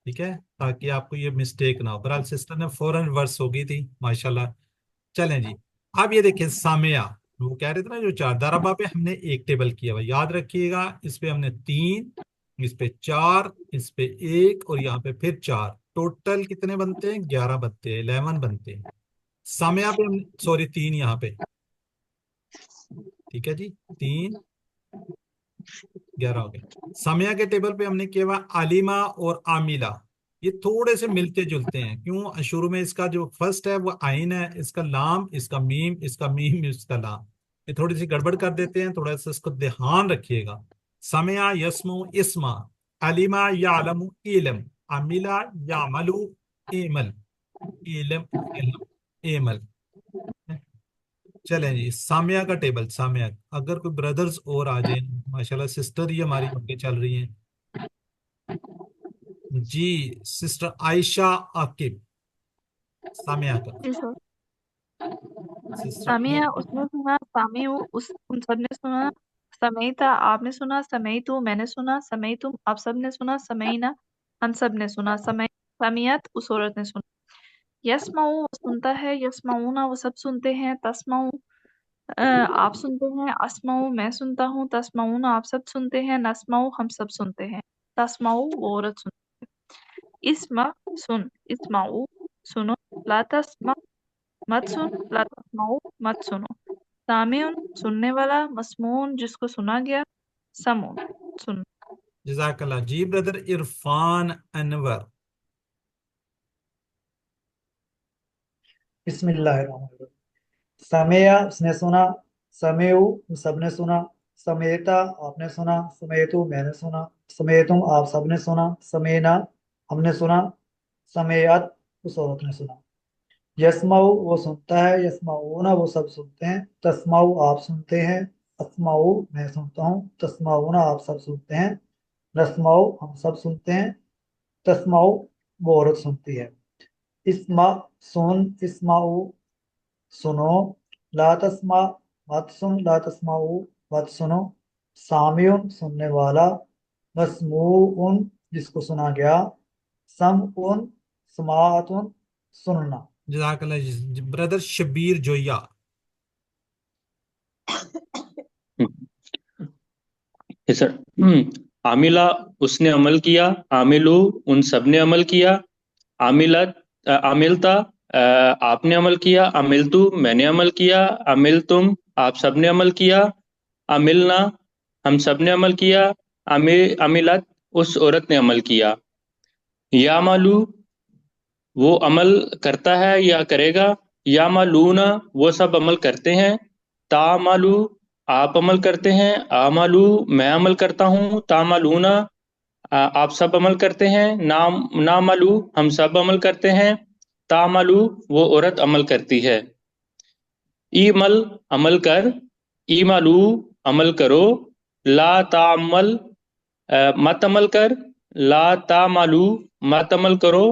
ठीक है, ताकि आपको ये मिस्टेक ना हो। बहरहाल सिस्टर ने फौरन वर्स हो गई थी, माशाल्लाह। चलें जी, अब ये देखिए सामिया, वो कह रहे थे ना जो चार दरबा पे हमने एक टेबल किया हुआ, याद रखिएगा। इस पे हमने 3, इस पे 4, इस पे 1 और यहाँ पे फिर 4, टोटल कितने बनते हैं, 11 बनते हैं, 11 बनते हैं। सामिया पे हम, सॉरी 3 यहाँ पे, ठीक है जी, 3 11 हो गए। सामिया के टेबल पे हमने किया हुआ आलिमा और आमिला, ये थोड़े से मिलते जुलते हैं। क्यों, शुरू में इसका जो फर्स्ट है वो आइन है, इसका लाम, इसका मीम, इसका मीम, इसका लाम, ये थोड़ी सी गड़बड़ कर देते हैं, थोड़ा सा इसको ध्यान रखिएगा। समिया यस्मु इस्मा, अलिमा यालमु इलम, अमिला यामलु इमल, इलम इलम इमल। चलें जी, सामिया का टेबल, सामिया, अगर कोई ब्रदर्स और आ जाए, माशाल्लाह सिस्टर ही हमारी आगे चल रही हैं जी। सिस्टर आयशा आकिब, सामिया का। जी सर। सिस्टर सामिया उसने सुना, सामिउ उस उन सब ने सुना, समईता आपने सुना, समईतु मैंने सुना, समईतुम आप सब ने सुना, समईना हम सब ने सुना, समियत उस औरत ने सुना। यस्माउ वो सुनता है, यस्माउना वो सब सुनते हैं, तस्माउ आप सुनते हैं, अस्माउ मैं सुनता हूँ, तस्माउन आप सब सुनते हैं, नस्माउ हम सब सुनते हैं, तस्माउ वो औरत सुनती है। इस्मा सुन, इस्माउ सुनो, ला तस्मा मत सुन, ला तस्माउ मत सुनो, सामिउन सुनने वाला, मस्मून जिसको सुना गया, समून सुन। जज़ाकल्लाह जी। ब्रदर इरफान अनवर, बिस्मिल्लाहिर्रहमानिर्रहीम। समेया उसने सुना, समेउ सबने सुना, समेता आपने सुना, समेतु मैंने सुना, समेतुम आप सबने सुना, समेना हमने सुना, समेयत उस औरत ने सुना। यस्माउ वो सुनता है, यस्माउना वो सब सुनते हैं, तस्माउ आप सुनते हैं, अस्माउ मैं सुनता हूँ, तस्माउना आप सब सुनते हैं, नस्माउ हम सब सुनते हैं, तस्माउ वो औरत सुनती है। इस्मा सुन, इस्माउ सुनो, ला तस्मा मत सुन, ला तस्माउ मत सुनो, सामिउन सुनने वाला, मस्मूउन जिसको सुना गया, समउन समाअतुन सुनना। जज़ाकल्लाह जी। Brother Shabir Zoya, sir. आमिला उसने अमल किया, आमिलू उन सब ने अमल किया, आमिलत आमिलता आपने अमल किया, अमिलतु मैंने अमल किया, अमिलतुम आप सब ने अमल किया, अमिलना हम सब ने अमल किया, अमिलत उस औरत ने अमल किया। या मालू वो अमल करता है या करेगा, या मालूना वो सब अमल करते हैं, ता मालू आप अमल करते हैं, आ मालू मैं अमल करता हूँ, ता मालूना आप सब अमल करते हैं, ना मालू हम सब अमल करते हैं, ता मालू वो औरत अमल करती है। ईमल अमल कर, ई मालू अमल करो, ला तामल मत अमल कर, ला तामालू मत अमल करो,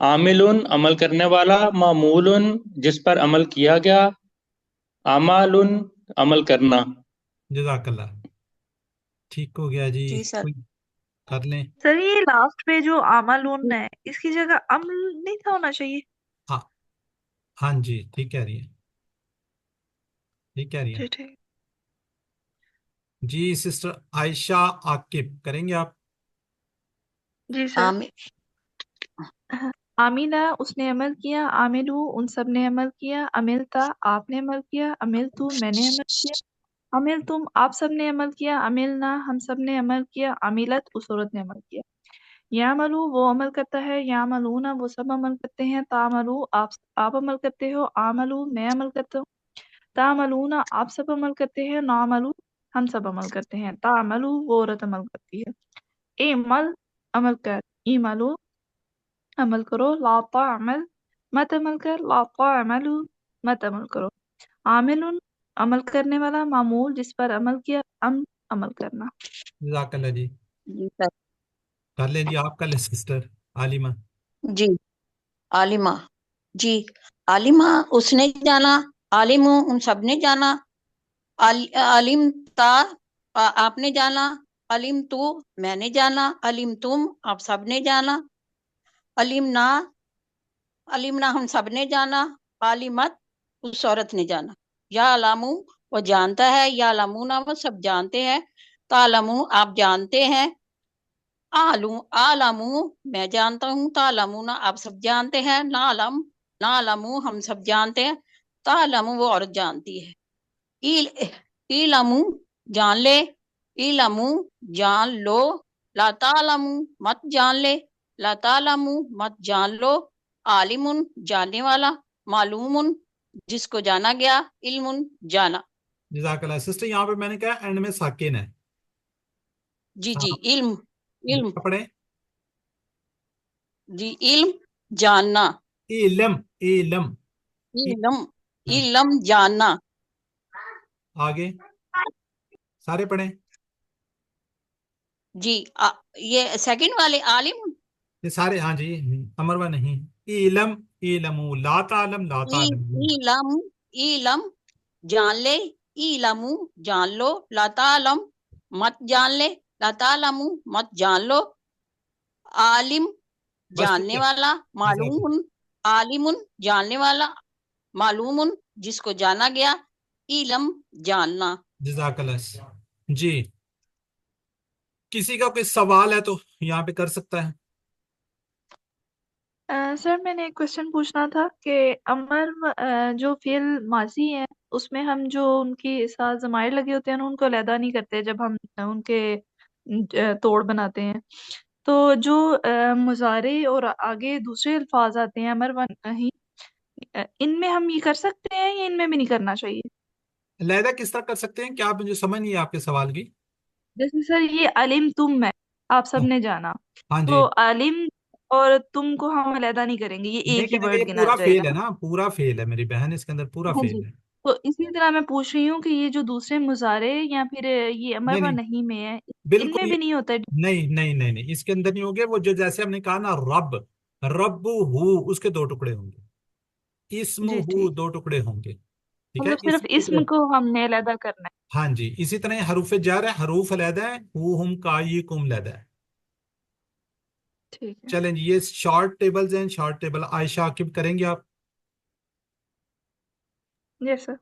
आमिलुन अमल करने वाला, मामूलुन जिस पर अमल किया गया, आमालुन अमल करना। जज़ाकल्लाह। ठीक हो गया जी। जी सर। कोई कर लें। सर ये लास्ट पे जो आमालून है इसकी जगह अम्ल नहीं था होना चाहिए? हाँ हाँ जी, ठीक कह रही है, ठीक कह रही है। जी ठीक। जी सिस्टर आयशा आकिब करेंगे आप? जी सर। आमी आमीना उसने अमल किया, आमिलू उन सब ने अमल किया, अमिलता आपने अमल किया, अमिल तू मैंने अमल किया, अमिल तुम आप सब ने अमल किया, अमिलना हम सब ने अमल किया, अमिलत उस औरत ने अमल किया। यामलू वो अमल करता है, यामलूना वो सब अमल करते हैं, तामलू आप अमल करते हो, आमलू मैं अमल करता हूँ, तामलूना आप सब अमल करते हैं, नामलू हम सब अमल करते हैं, तामलू वो औरत अमल करती है। इमल अमल कर, इमलू अमल करो, ला तामल मत अमल कर, ला तामलू मत अमल करो। आमिलुन अमल करने वाला, मामूल जिस पर अमल किया, अमल करना। जज़ाकल्लाह जी। जी सर। कर लें जी, आप कर लें सिस्टर आलिमा। जी आलिमा। जी आलिमा उसने जाना, आलिमु उन सब ने जाना, अलिम ता आपने जाना, अलिम तू मैंने जाना, अलिम तुम आप सब ने जाना, अलिम ना हम सब ने जाना, आलिमत उस औरत ने जाना, या अलामू वो जानता है, या अलामूना वो सब जानते हैं, तालमू आप जानते हैं, आलमू मैं जानता हूँ, तालमूना आप सब जानते हैं, नालमू हम सब जानते हैं, तालमू वो औरत जानती है, इलमू जान ले, इलमू जान लो, ला तालमू मत जान ले, ला तालमू मत जान लो, आलिमुन जानने वाला, मालूमुन जिसको जाना गया, इल्मुन जाना। जज़ाकल्लाह सिस्टर, यहाँ पे मैंने कहा एंड में साकिन है। जी जी हाँ, इल्म इल्म दोबारा पढ़े। जी इल्म जानना, इलम, इलम, इल्म हाँ, इल्म जानना। आगे सारे पढ़े। जी ये सेकंड वाले आलिम, ये सारे, हाँ जी, अमरवा नहीं। इलम, इलमू ला तालम, ला तालम। इलम इलम जान ले, इलमू जान लो, लतालम मत जान ले, लतालमू मत जान लो, आलिम बस ठीक जानने है। वाला, जज़ाक मालूमुन आलिमुन जानने वाला, मालूमुन जिसको जाना गया, इलम जानना। जज़ाकल्लाह जी। किसी का कोई सवाल है तो यहाँ पे कर सकता है। सर मैंने एक क्वेश्चन पूछना था कि जो फेल माजी है उसमें हम जो उनके साथ जमायर लगे होते हैं ना, उनको अलहदा नहीं करते जब हम उनके तोड़ बनाते हैं। तो जो मुजारे और आगे दूसरे अल्फाज आते हैं अमर व नहीं, इनमें हम ये कर सकते हैं या इनमें भी नहीं करना चाहिए? अलहदा किस तरह कर सकते हैं, क्या आप मुझे समझ नहीं है आपके सवाल की। जैसे सर ये अलिम तुम है, आप हाँ सबने जाना, हाँ जी। तो अलिम और तुम को हम अलहदा नहीं करेंगे, ये नहीं एक ही करेंगे, ये वर्ड गिना पूरा जाएगा फेल है ना? ना, पूरा फेल है मेरी बहन, इसके अंदर पूरा हाँ फेल जी। है। तो इसी तरह मैं पूछ रही हूँ कि ये जो दूसरे मुजारे या फिर ये अमर नहीं व नहीं, नहीं में है, बिल्कुल इनमें भी नहीं होता है? नहीं नहीं नहीं नहीं, इसके अंदर नहीं होंगे। वो जो जैसे हमने कहा ना, रब, रब्बू हु, उसके दो टुकड़े होंगे। इस्म जी हु ठीक। दो टुकड़े होंगे। ठीक है, मतलब सिर्फ इसम टुकड़े। इसम को हमने अलहदा करना हाँ जी, इसी तरह हरूफ जार है, हरूफ अलहदा है, हु हुम का ये कुम अलहदा है। है। ठीक है। चलें जी, ये शॉर्ट टेबल्स हैं, शॉर्ट टेबल आयशा आकिब करेंगे आप? जैसे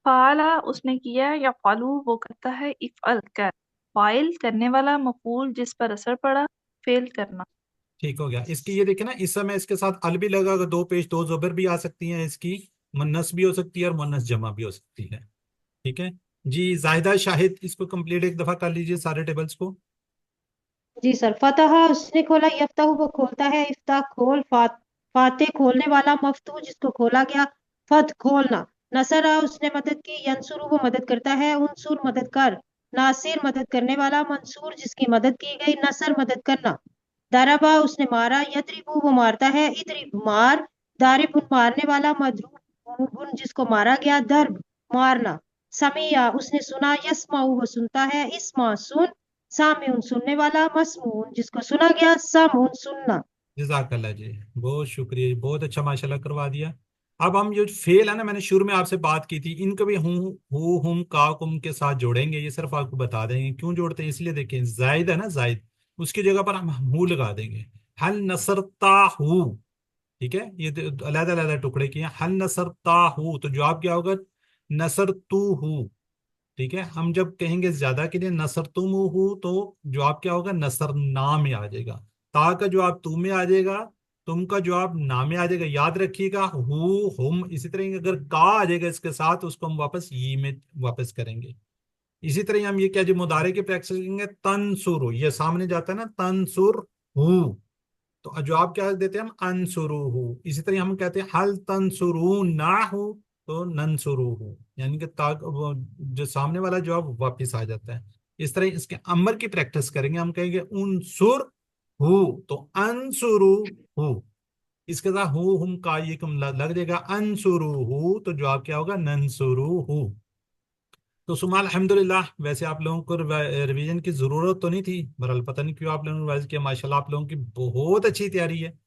फाला उसने किया, या फालू वो करता है, इफअल कर, फाइल करने वाला, मफूल जिस पर असर पड़ा, फेल करना। ठीक हो गया। इसकी ये देखें ना, इस समय इसके साथ अल भी लगा, अगर दो पेश दो ज़बर भी आ सकती हैं, इसकी मुन्नस भी हो सकती है और मुन्नस जमा भी हो सकती है। ठीक है जी। जाहिदा शाहिद, इसको कंप्लीट एक दफा कर लीजिए सारे टेबल्स को। जी सर। फतह उसने खोला, यफ्ताहु वो खोलता है, इफ्ताह खोल, फाते खोलने वाला, मफ्तू जिसको खोला गया, फत खोलना, नसरा उसने मदद की, यंसुरु वो मदद करता है, उनसुर मदद कर, नासिर मदद करने वाला, मंसूर जिसकी मदद की गई, नसर मदद करना, दरबा उसने मारा, यदरिबु वो मारता है, इदरिब मार, दारिबुन मारने वाला, मदरूबुन जिसको मारा गया, दर्ब मारना, समिया उसने सुना, यस्माउ वो सुनता है, इस्मा सुन, सामिउन सुनने वाला, मसमून जिसको सुना गया, समून सुनना। जजाकल्ला जी, बहुत शुक्रिया जी, बहुत अच्छा माशाल्लाह करवा दिया। अब हम जो फेल है ना, मैंने शुरू में आपसे बात की थी, इनको भी हूँ हु हुम का कुम के साथ जोड़ेंगे। ये सिर्फ आपको बता देंगे क्यों जोड़ते हैं, इसलिए देखें जायद है ना, जायद, उसकी जगह पर हम हु लगा देंगे। हल नसरता हु, ठीक है, ये अलग अलग टुकड़े किए हैं। हल नसरता हु, तो जवाब क्या होगा, नसर तू हु। ठीक है, हम जब कहेंगे ज्यादा के लिए नसर तुम हु, तो जवाब क्या होगा, नसर ना में आ जाएगा। ता का जवाब तू में आ जाएगा, तुम का जवाब ना में आ जाएगा। याद रखिएगा, हु हुम, इसी तरह अगर का आ जाएगा इसके साथ, उसको हम वापस ये में वापस करेंगे। इसी तरह हम ये क्या जो मुदारे की प्रैक्टिस करेंगे, तनसुरु, ये सामने जाता है ना, तनसुर हु, तो जवाब क्या देते हैं हम, अनसुरूहु। इसी तरह हम कहते हैं हल तनसुरू ना हो, तो ननसुरूहु, यानी कि जो सामने वाला जवाब वापिस आ जाता है। इस तरह इसके अमर की प्रैक्टिस करेंगे, हम कहेंगे उनसुर हु, तो अनसुरू हु, इसके साथ हु हुम का ये कम लग जाएगा, अनसुरू हु, तो जवाब क्या होगा, ननसुरू हु। तो सुमा अल्हम्दुलिल्लाह, वैसे आप लोगों को रिवीजन की जरूरत तो नहीं थी, बहरहाल पता नहीं क्यों आप लोगों ने रिवाइज किया, माशाल्लाह आप लोगों की बहुत अच्छी तैयारी है।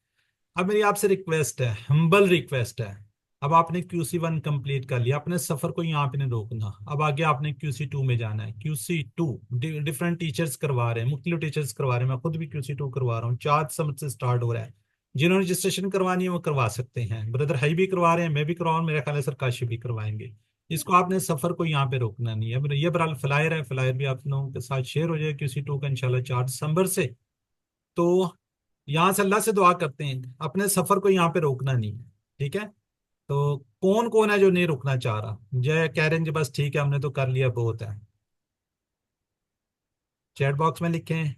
अब मेरी आपसे रिक्वेस्ट है, हम्बल रिक्वेस्ट है, अब आपने QC1 कंप्लीट कर लिया, अपने सफर को यहाँ पे नहीं रोकना। अब आगे आपने QC2 में जाना है। QC2 डिफरेंट टीचर्स करवा रहे हैं, मुख्तलिफ टीचर्स करवा रहे हैं, मैं खुद भी QC2 करवा रहा हूँ, 4 समझ से स्टार्ट हो रहा है। जिन्होंने रजिस्ट्रेशन करवानी है वो करवा सकते हैं, ब्रदर हाई भी करवा रहे हैं, मैं भी करवा रहा हूँ, मेरा ख्याल है सर काशी भी करवाएंगे। इसको आपने सफर को यहाँ पे रोकना नहीं है। अब ये बहरहाल फ्लायर है, फ्लायर भी आप लोगों के साथ शेयर हो जाए QC2 का इंशाल्लाह 4 दिसंबर से। तो यहाँ से अल्लाह से दुआ करते हैं, अपने सफर को यहाँ पे रोकना नहीं है, ठीक है। तो कौन कौन है जो नहीं रुकना चाह रहा, जय कह रहे हैं जी बस ठीक है हमने तो कर लिया, बहुत है, चैट बॉक्स में लिखें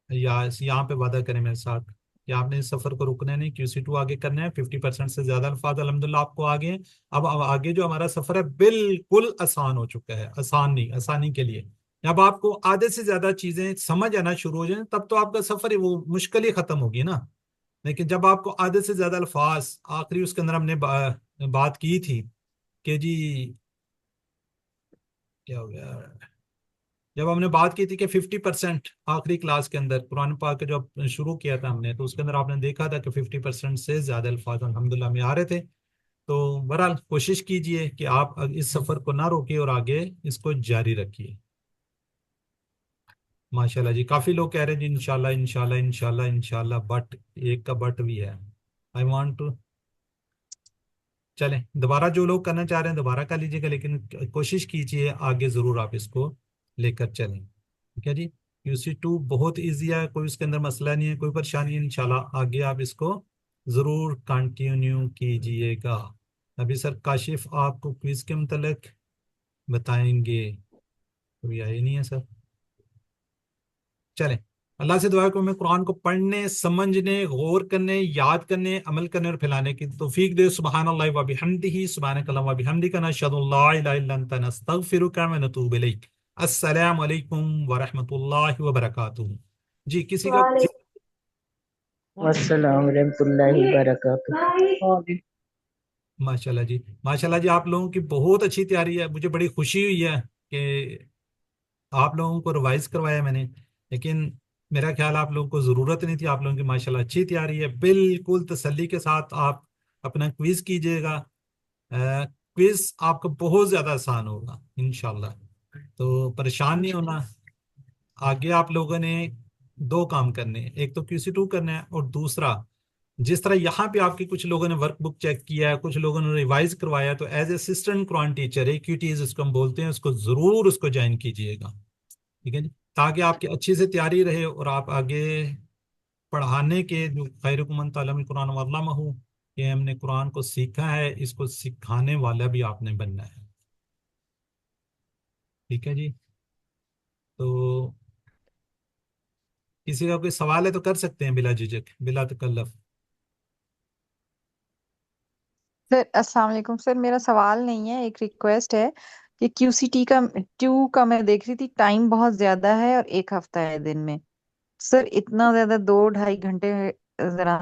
या यहाँ पे वादा करें मेरे साथ कि आपने इस सफर को रुकना नहीं, QC2 आगे करना है। 50% से ज्यादा अल्फाज अल्हम्दुलिल्लाह आपको आगे हैं। अब आगे जो हमारा सफर है बिल्कुल आसान हो चुका है, आसान नहीं, आसानी के लिए जब आपको आधे से ज्यादा चीजें समझ आना शुरू हो जाए, तब तो आपका सफर ही वो मुश्किल ही खत्म होगी ना। लेकिन जब आपको आधे से ज्यादा अल्फाज, आखिरी उसके अंदर हमने बात की थी कि जी क्या हो गया, जब हमने बात की थी कि 50% आखिरी क्लास के अंदर कुरान पाक का जब शुरू किया था हमने, तो उसके अंदर आपने देखा था कि 50% से ज्यादा अल्फाज अल्हम्दुलिल्लाह में आ रहे थे। तो बहरहाल कोशिश कीजिए कि आप इस सफर को ना रोकिए और आगे इसको जारी रखिए। माशाल्लाह जी, काफी लोग कह रहे हैं जी इंशाल्लाह इंशाल्लाह इंशाल्लाह इंशाल्लाह, बट एक का बट भी है, आई वांट टू। चलें, दोबारा जो लोग करना चाह रहे हैं दोबारा कर लीजिएगा, लेकिन कोशिश कीजिए आगे जरूर आप इसको लेकर चलें, ठीक है जी। QC2 बहुत इजी है, कोई उसके अंदर मसला नहीं है, कोई परेशानी है, इंशाल्लाह आगे आप इसको जरूर कंटिन्यू कीजिएगा। अभी सर काशिफ आपको क्विज के मतलब बताएंगे, कोई आए नहीं है सर। चलें, अल्लाह से दुआ को मैं कुरान को पढ़ने, समझने, गौर करने, याद करने, अमल करने और फैलाने की तौफीक दे। सुभान अल्लाह व बिहम्दिही, सुभानक अल्लाहुम्मा व बिहम्दिका, नशहदु अल्ला इलाहा इल्ला अन्ता, नस्तगफिरुका व नतूबु इलैक। अस्सलामु अलैकुम व रहमतुल्लाहि व बरकातुहू। जी किसी का अस्सलाम रहमतुल्लाहि व बरकातुहू। माशाल्लाह जी, माशाल्लाह जी, आप लोगों की बहुत अच्छी तैयारी है, मुझे बड़ी खुशी हुई है कि आप लोगों को रिवाइज करवाया मैंने, लेकिन मेरा ख्याल आप लोगों को जरूरत नहीं थी। आप लोगों की माशाल्लाह अच्छी तैयारी है, बिल्कुल तसल्ली के साथ आप अपना क्विज कीजिएगा। क्विज आपका बहुत ज्यादा आसान होगा इंशाल्लाह, तो परेशान नहीं होना। आगे आप लोगों ने 2 काम करने हैं, एक तो QC2 करना है और दूसरा जिस तरह यहाँ पे आपके कुछ लोगों ने वर्कबुक चेक किया है, कुछ लोगों ने रिवाइज करवाया, तो as assistant Quran teacher AQTs उसको हम बोलते हैं, उसको जरूर उसको ज्वाइन कीजिएगा, ठीक है जी, ताकि आपकी अच्छी से तैयारी रहे और आप आगे पढ़ाने के जो खैरुकुम मन तअल्लमल कुरान व अल्लमहू, ये हमने कुरान को सीखा है, इसको सिखाने वाला भी आपने बनना है, ठीक है जी। तो किसी का कोई सवाल है तो कर सकते हैं बिला झिझक, बिला तकल्लुफ। सर अस्सलाम वालेकुम सर, मेरा सवाल नहीं है, एक रिक्वेस्ट है कि QCT का 2 का मैं देख रही थी, टाइम बहुत ज्यादा है और 1 हफ्ता है दिन में। सर इतना ज्यादा 2-2.5 घंटे जरा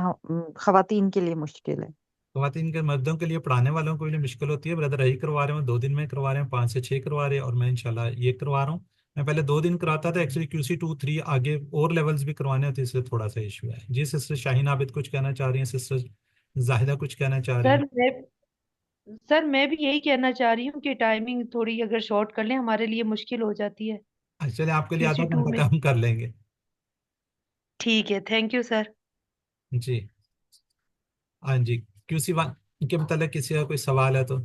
खवातीन के लिए मुश्किल है। खवातीन के मर्दों के लिए पढ़ाने वालों को भी मुश्किल होती है, ब्रदर यही करवा रहे हैं, 2 दिन में करवा रहे हैं, 5 से 6 करवा रहे हैं, और मैं इंशाल्लाह ये करवा रहा हूँ। मैं पहले 2 दिन कराता था, एक्चुअली QC2-3 आगे और लेवल्स भी करवाने होते, इसलिए थोड़ा सा इशू है जी। सिस्टर शाहीन आबिद कुछ कहना चाह रही हैं, सिस्टर जाहिदा कुछ कहना चाह रही हैं। सर सर मैं भी यही कहना चाह रही हूँ कि टाइमिंग थोड़ी अगर शॉर्ट कर लें हमारे लिए मुश्किल हो जाती है एक्चुअली आपके लिए आधा QC2 घंटा में। कम कर लेंगे। ठीक है, थैंक यू सर। जी हाँ जी, QC1 के मतलब किसी का कोई सवाल है तो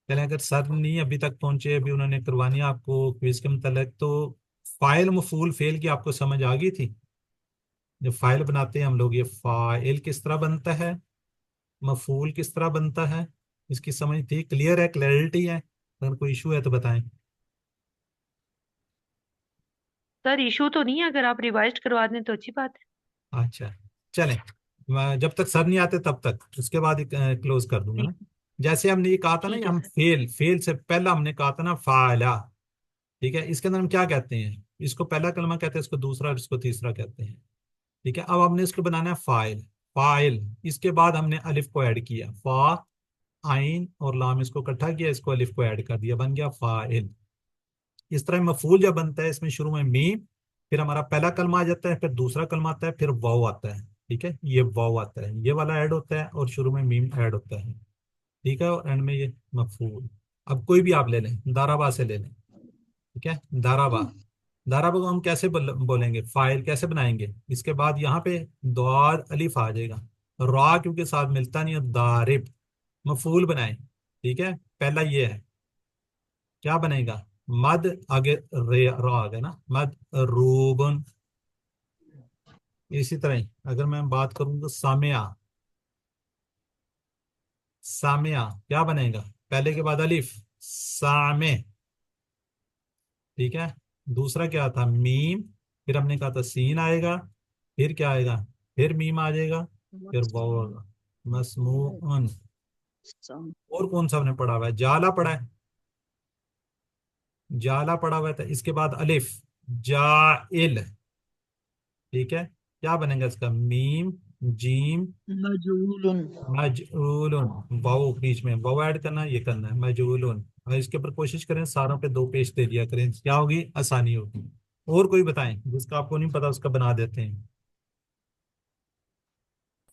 चलें। अगर सर नहीं अभी तक पहुंचे, अभी उन्होंने करवानी है आपको क्विज के मतलब, तो फाइल मफूल फेल की आपको समझ आ गई थी? जब फाइल बनाते हैं हम लोग, ये फाइल किस तरह बनता है, मफूल किस तरह बनता है, इसकी समझ थी? क्लियर है, क्लैरिटी है? अगर कोई इशू है तो बताएं। सर इशू तो नहीं है, अगर आप रिवाइज करवा दें तो अच्छी बात है। अच्छा चलें, जब तक सर नहीं आते तब तक, उसके बाद क्लोज कर दूंगा ना। ठीक जैसे हमने ये कहा था ना, ये ठीक है हम सर। फेल फेल से पहला हमने कहा था ना फाला, ठीक है? इसके अंदर हम क्या कहते हैं, इसको पहला कलमा कहते हैं, इसको दूसरा, इसको तीसरा कहते हैं, ठीक है? अब हमने इसको बनाना है फाइल। फाइल, इसके बाद हमने अलिफ को ऐड किया, फा आइन और लाम, इसको इकट्ठा किया, इसको अलिफ को ऐड कर दिया, बन गया फाइल। इस तरह मफूल जब बनता है, इसमें शुरू में मीम, फिर हमारा पहला कलमा आ जाता है, फिर दूसरा कलमा आता है, फिर वाव आता है, ठीक है? ये वाव आता है, ये वाला ऐड होता है, और शुरू में मीम ऐड होता है, ठीक है? और एंड में ये मफूल। अब कोई भी आप ले लें, दाराबा से ले लें, ठीक है? दाराबा, दाराबा को हम कैसे बोलेंगे, फाइल कैसे बनाएंगे? इसके बाद यहाँ पे द्वाद अलिफ आ जाएगा, रा क्योंकि साथ मिलता नहीं है, दारिब। मफूल बनाए, ठीक है? पहला ये है, क्या बनेगा? मद आगे रे रा आ गया ना, मद रूबन। इसी तरह ही अगर मैं बात करूं तो सामिया, सामिया क्या बनेगा? पहले के बाद अलिफ, सामे, ठीक है? दूसरा क्या था? मीम, फिर हमने कहा था सीन आएगा, फिर क्या आएगा? फिर मीम आ जाएगा, फिर वाव होगा, मसमूअन। और कौन सा हमने पढ़ा हुआ है? जाला पढ़ा है, जाला पढ़ा हुआ था। इसके बाद अलिफ, जाइल, ठीक है? क्या बनेगा इसका? Meme gym मजूलुन। मजूलन, वाव बीच में वाव ऐड करना है, ये करना है मजूलन। और इसके ऊपर कोशिश करें सारों पे दो पेज दे दिया करें, क्या होगी? आसानी होगी। और कोई बताएं जिसका आपको नहीं पता, उसका बना देते हैं।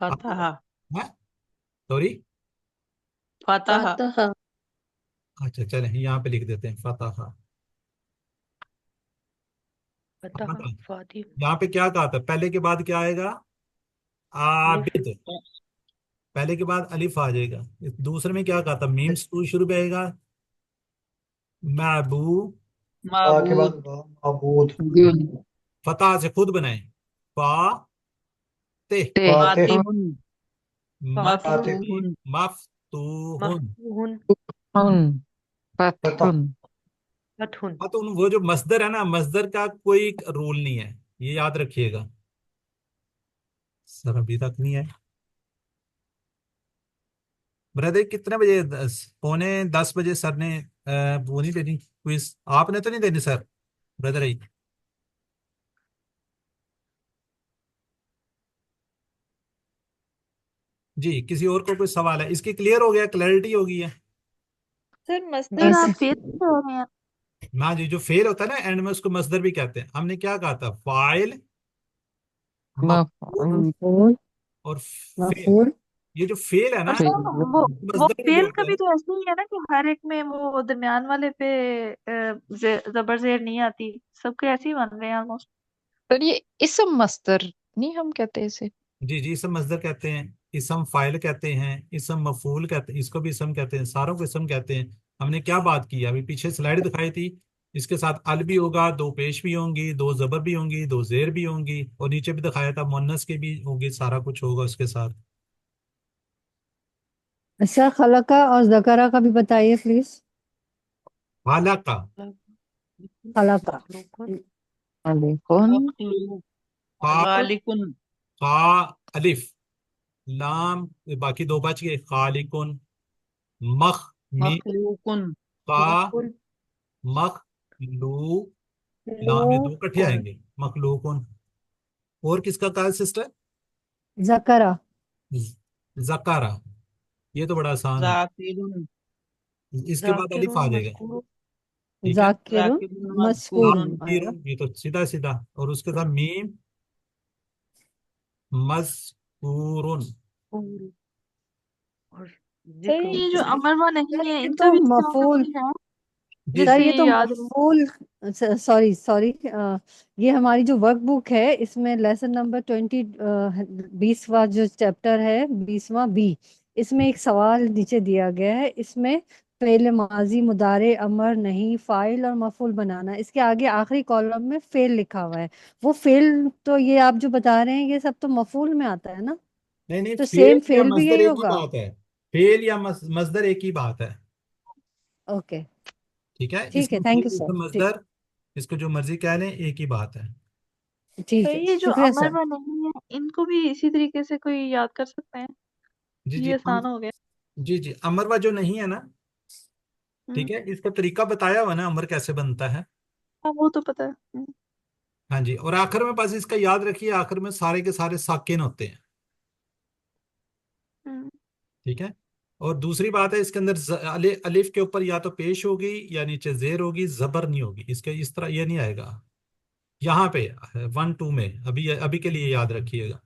फतहा। सॉरी, फतहा। फातहा। अच्छा चलें यहाँ पे लिख देते हैं फतहा। फतह फातिह यहाँ पे क्या कहा था? पहले के बाद क्या आएगा? अलिफ आबिद, पहले के बाद अलिफ आ जाएगा। दूसरे में क्या कहा था? मीम शुरू पे आएगा, महबू, ता के बाद माबूद। माबूद। फतह से खुद बनाए, फा ते, ते फातिह। फातिहुन। Muff Fatih. फतूहुन। मफ्तूहुन। मफतूहुन हुन फतह। फतहुन। फतहुन। हाँ, तो वो जो मस्दर है ना, मस्दर का कोई रूल नहीं है, ये याद रखिएगा। सर अभी तक नहीं है ब्रदर, कितने बजे? 9:45 सर ने वो नहीं देनी क्विज, आपने तो नहीं देनी सर, ब्रदर ही? जी, किसी और को कोई सवाल है? इसकी क्लियर हो गया, क्लैरिटी हो गई है? सर मस्टर आप इस फेल हो रहे हैं। ना जी, जो फेल होता है ना एंड में, उसको मस्दर भी कहते हैं। हमने क्या कहा था? फाइल, मफूल मफूल और फेल। मफूल। ये जो फेल है और ना, सर वो मस्दर में भी फेल होता का है भी ना। तो ऐसे ही है ना कि हर एक में वो दरमियान वाले पे जबर जेर नहीं आती, सबके ऐसे ही बन रहे हैं ऑलमोस्ट। पर ये इसम मस्दर नहीं हम कहते इसे? जी जी, इसम मस्दर कहते हैं, इसम फाइल कहते हैं, इसम मफूल कहते हैं, इसको भी इसम कहते हैं, सारों को इसम कहते हैं। हमने क्या बात की? अभी पीछे स्लाइड दिखाई थी, इसके साथ अल भी होगा, दो पेश भी होंगी, दो जबर भी होंगी, दो जेर भी होंगी, और नीचे भी दिखाया था मुन्नस की भी होगी, सारा कुछ होगा उसके साथ। अच्छा, खलका और जकरा का भी बताइए प्लीज। हालाका, खलका। अलैकुम। मखलूक। खा, खालिकुन। खा अलिफ, लाम, बाकी दो बच गए, खालिकुन, मख मी, मखलूकुन। का, बिल्कुल। मख लू, लाम, ये दो इकट्ठे लोकुन। आएंगे, मखलूकुन। और किसका कहा सिस्टर? जकरा। जकारा, ये तो बड़ा आसान है, जाकिरुन। इसके बाद अलिफ आ जाकिरुन जाएगा, मस्कूर। ठीक है? जाकिरुन जाकिरुन मशकूरुन मजकूरुन। आएगा। ये तो सीधा सीधा, और उसके साथ मीम मजकूरुन, और सर ये जो अमरवा नहीं है ये इनका तो भी इस्तेमाल मफूल कोई है जी सर, जिससे ये ये तो याद रहे। मफूल सॉरी सॉरी ये हमारी जो वर्कबुक है इसमें लेसन नंबर 20 20वां जो चैप्टर है 20वां बी, इसमें एक सवाल नीचे दिया गया है। इसमें फेल माजी मुदारे अमर नहीं फाइल और मफूल बनाना, इसके आगे आखिरी कॉलम में फेल लिखा हुआ है। वो फेल तो ये आप जो बता रहे हैं ये सब तो मफूल में आता है ना, नहीं नहीं, तो फेल सेम या फेल भी मजदर यही एक ही होगा। बात है। फेल या मजदर एक ही बात है। ओके, ठीक है, ठीक है, इसमें थैंक यू फेल सर। इसमें ठीक, मजदर, इसको जो मर्जी कह लें, एक ही बात है। ठीक सर है, ये जो शुक्रिया सर। अमरवा नहीं है इनको भी इसी तरीके से कोई याद कर सकते हैं? जी जी ये आसान हो गया। जी जी, अमरवा जो नहीं है ना, ठीक हम्म। है, इसका तरीका बताया हुआ ना, अमर कैसे बनता है। हाँ वो तो पता है। हाँ जी, और आखिर में बस इसका याद रखिए, आखिर में सारे के सारे साकिन होते हैं। हम्म। ठीक है। और दूसरी बात है, इसके अंदर अलिफ के ऊपर या तो पेश होगी या नीचे जेर होगी, जबर नहीं होगी। इसके इस तरह ये नहीं आएगा यहाँ पे 1 2 में। अभी अभी के लिए याद रखिएगा।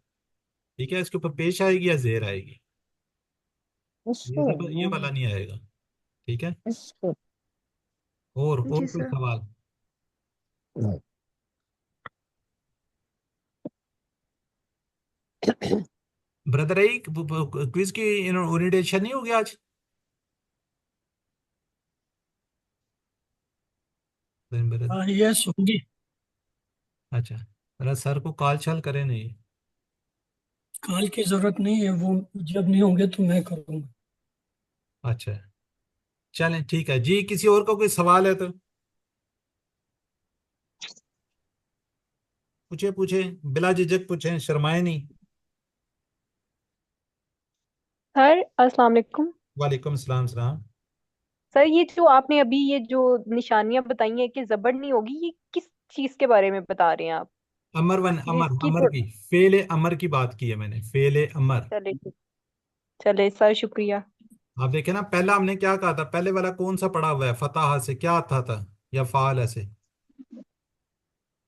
ठीक है, इसके ऊपर पेश आएगी या जेर आएगी। ये इसको जबर ये वाला नहीं आएगा। ठीक है। इसको और जी कोई सर। सवाल? ब्रदर एक क्विज की ओरिएंटेशन नहीं होगी आज? ब्रदर, हाँ यस होंगी। अच्छा, जरा सर को कॉल छाल करें नहीं। कॉल की जरूरत नहीं है, वो जब नहीं होंगे तो मैं करूँगा। अच्छा, चलें ठीक है जी। किसी और का कोई सवाल है तो पूछे पूछे, बिला झिझक पूछें, शर्माए नहीं। सर अस्सलाम वालेकुम। वालेकुम सलाम सलाम। सर ये जो आपने अभी ये जो निशानियां बताई हैं कि जबर नहीं होगी, ये किस चीज के बारे में बता रहे हैं आप? अमर वन, ये अमर इसकी अमर थोड़ी की, फेले अमर की बात की है मैंने, फेले अमर। चले ठीक, चले सर शुक्रिया। आप देखे ना, पहला हमने क्या कहा था, पहले वाला कौन सा पड़ा हुआ है, फताहा से क्या था या फाल से?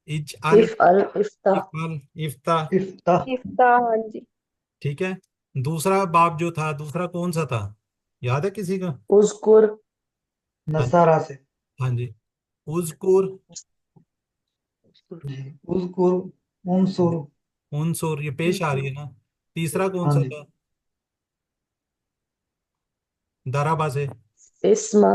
इज अल, इफ अल इफ्ता इफअल, इफ्ता। इफ्ता इफ्ता, हाँ जी। ठीक है। दूसरा बाब जो था, दूसरा कौन सा था, याद है किसी का? उज़कुर हाँ, नसारा से। हाँ जी, उज़कुर, जी, उज़कुर उनसुर। उनसुर, ये पेश आ रही है ना। तीसरा कौन हाँ सा जी, था? दराबा से। इस्मा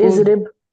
इजरिब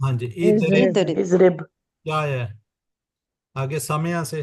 हाँ जी, इधर इजरिब। इधर इजरिब क्या है? आगे सामिया से,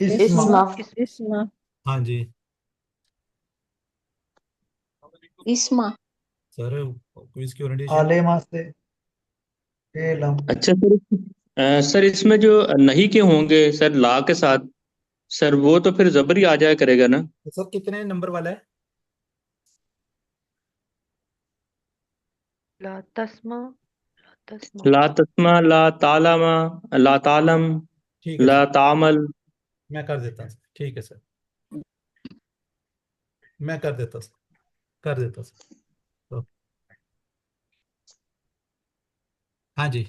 इस्मा इसमा। हाँ जी इस्मा सर, क्विज की ओरिएंटेशन। आलेमा से एलम। अच्छा सर, सर इसमें जो नहीं के होंगे सर ला के साथ, सर वो तो फिर जबर ही आ जाया करेगा ना? सर कितने नंबर वाला है? ला तस्मा, ला तस्मा। ला तस्मा, ला तालमा, ला तालम, ठीक है ला सर, तामल। मैं कर देता हूँ सर। ठीक है सर, मैं कर देता हूँ सर, कर देता हूँ सर। तो हाँ जी।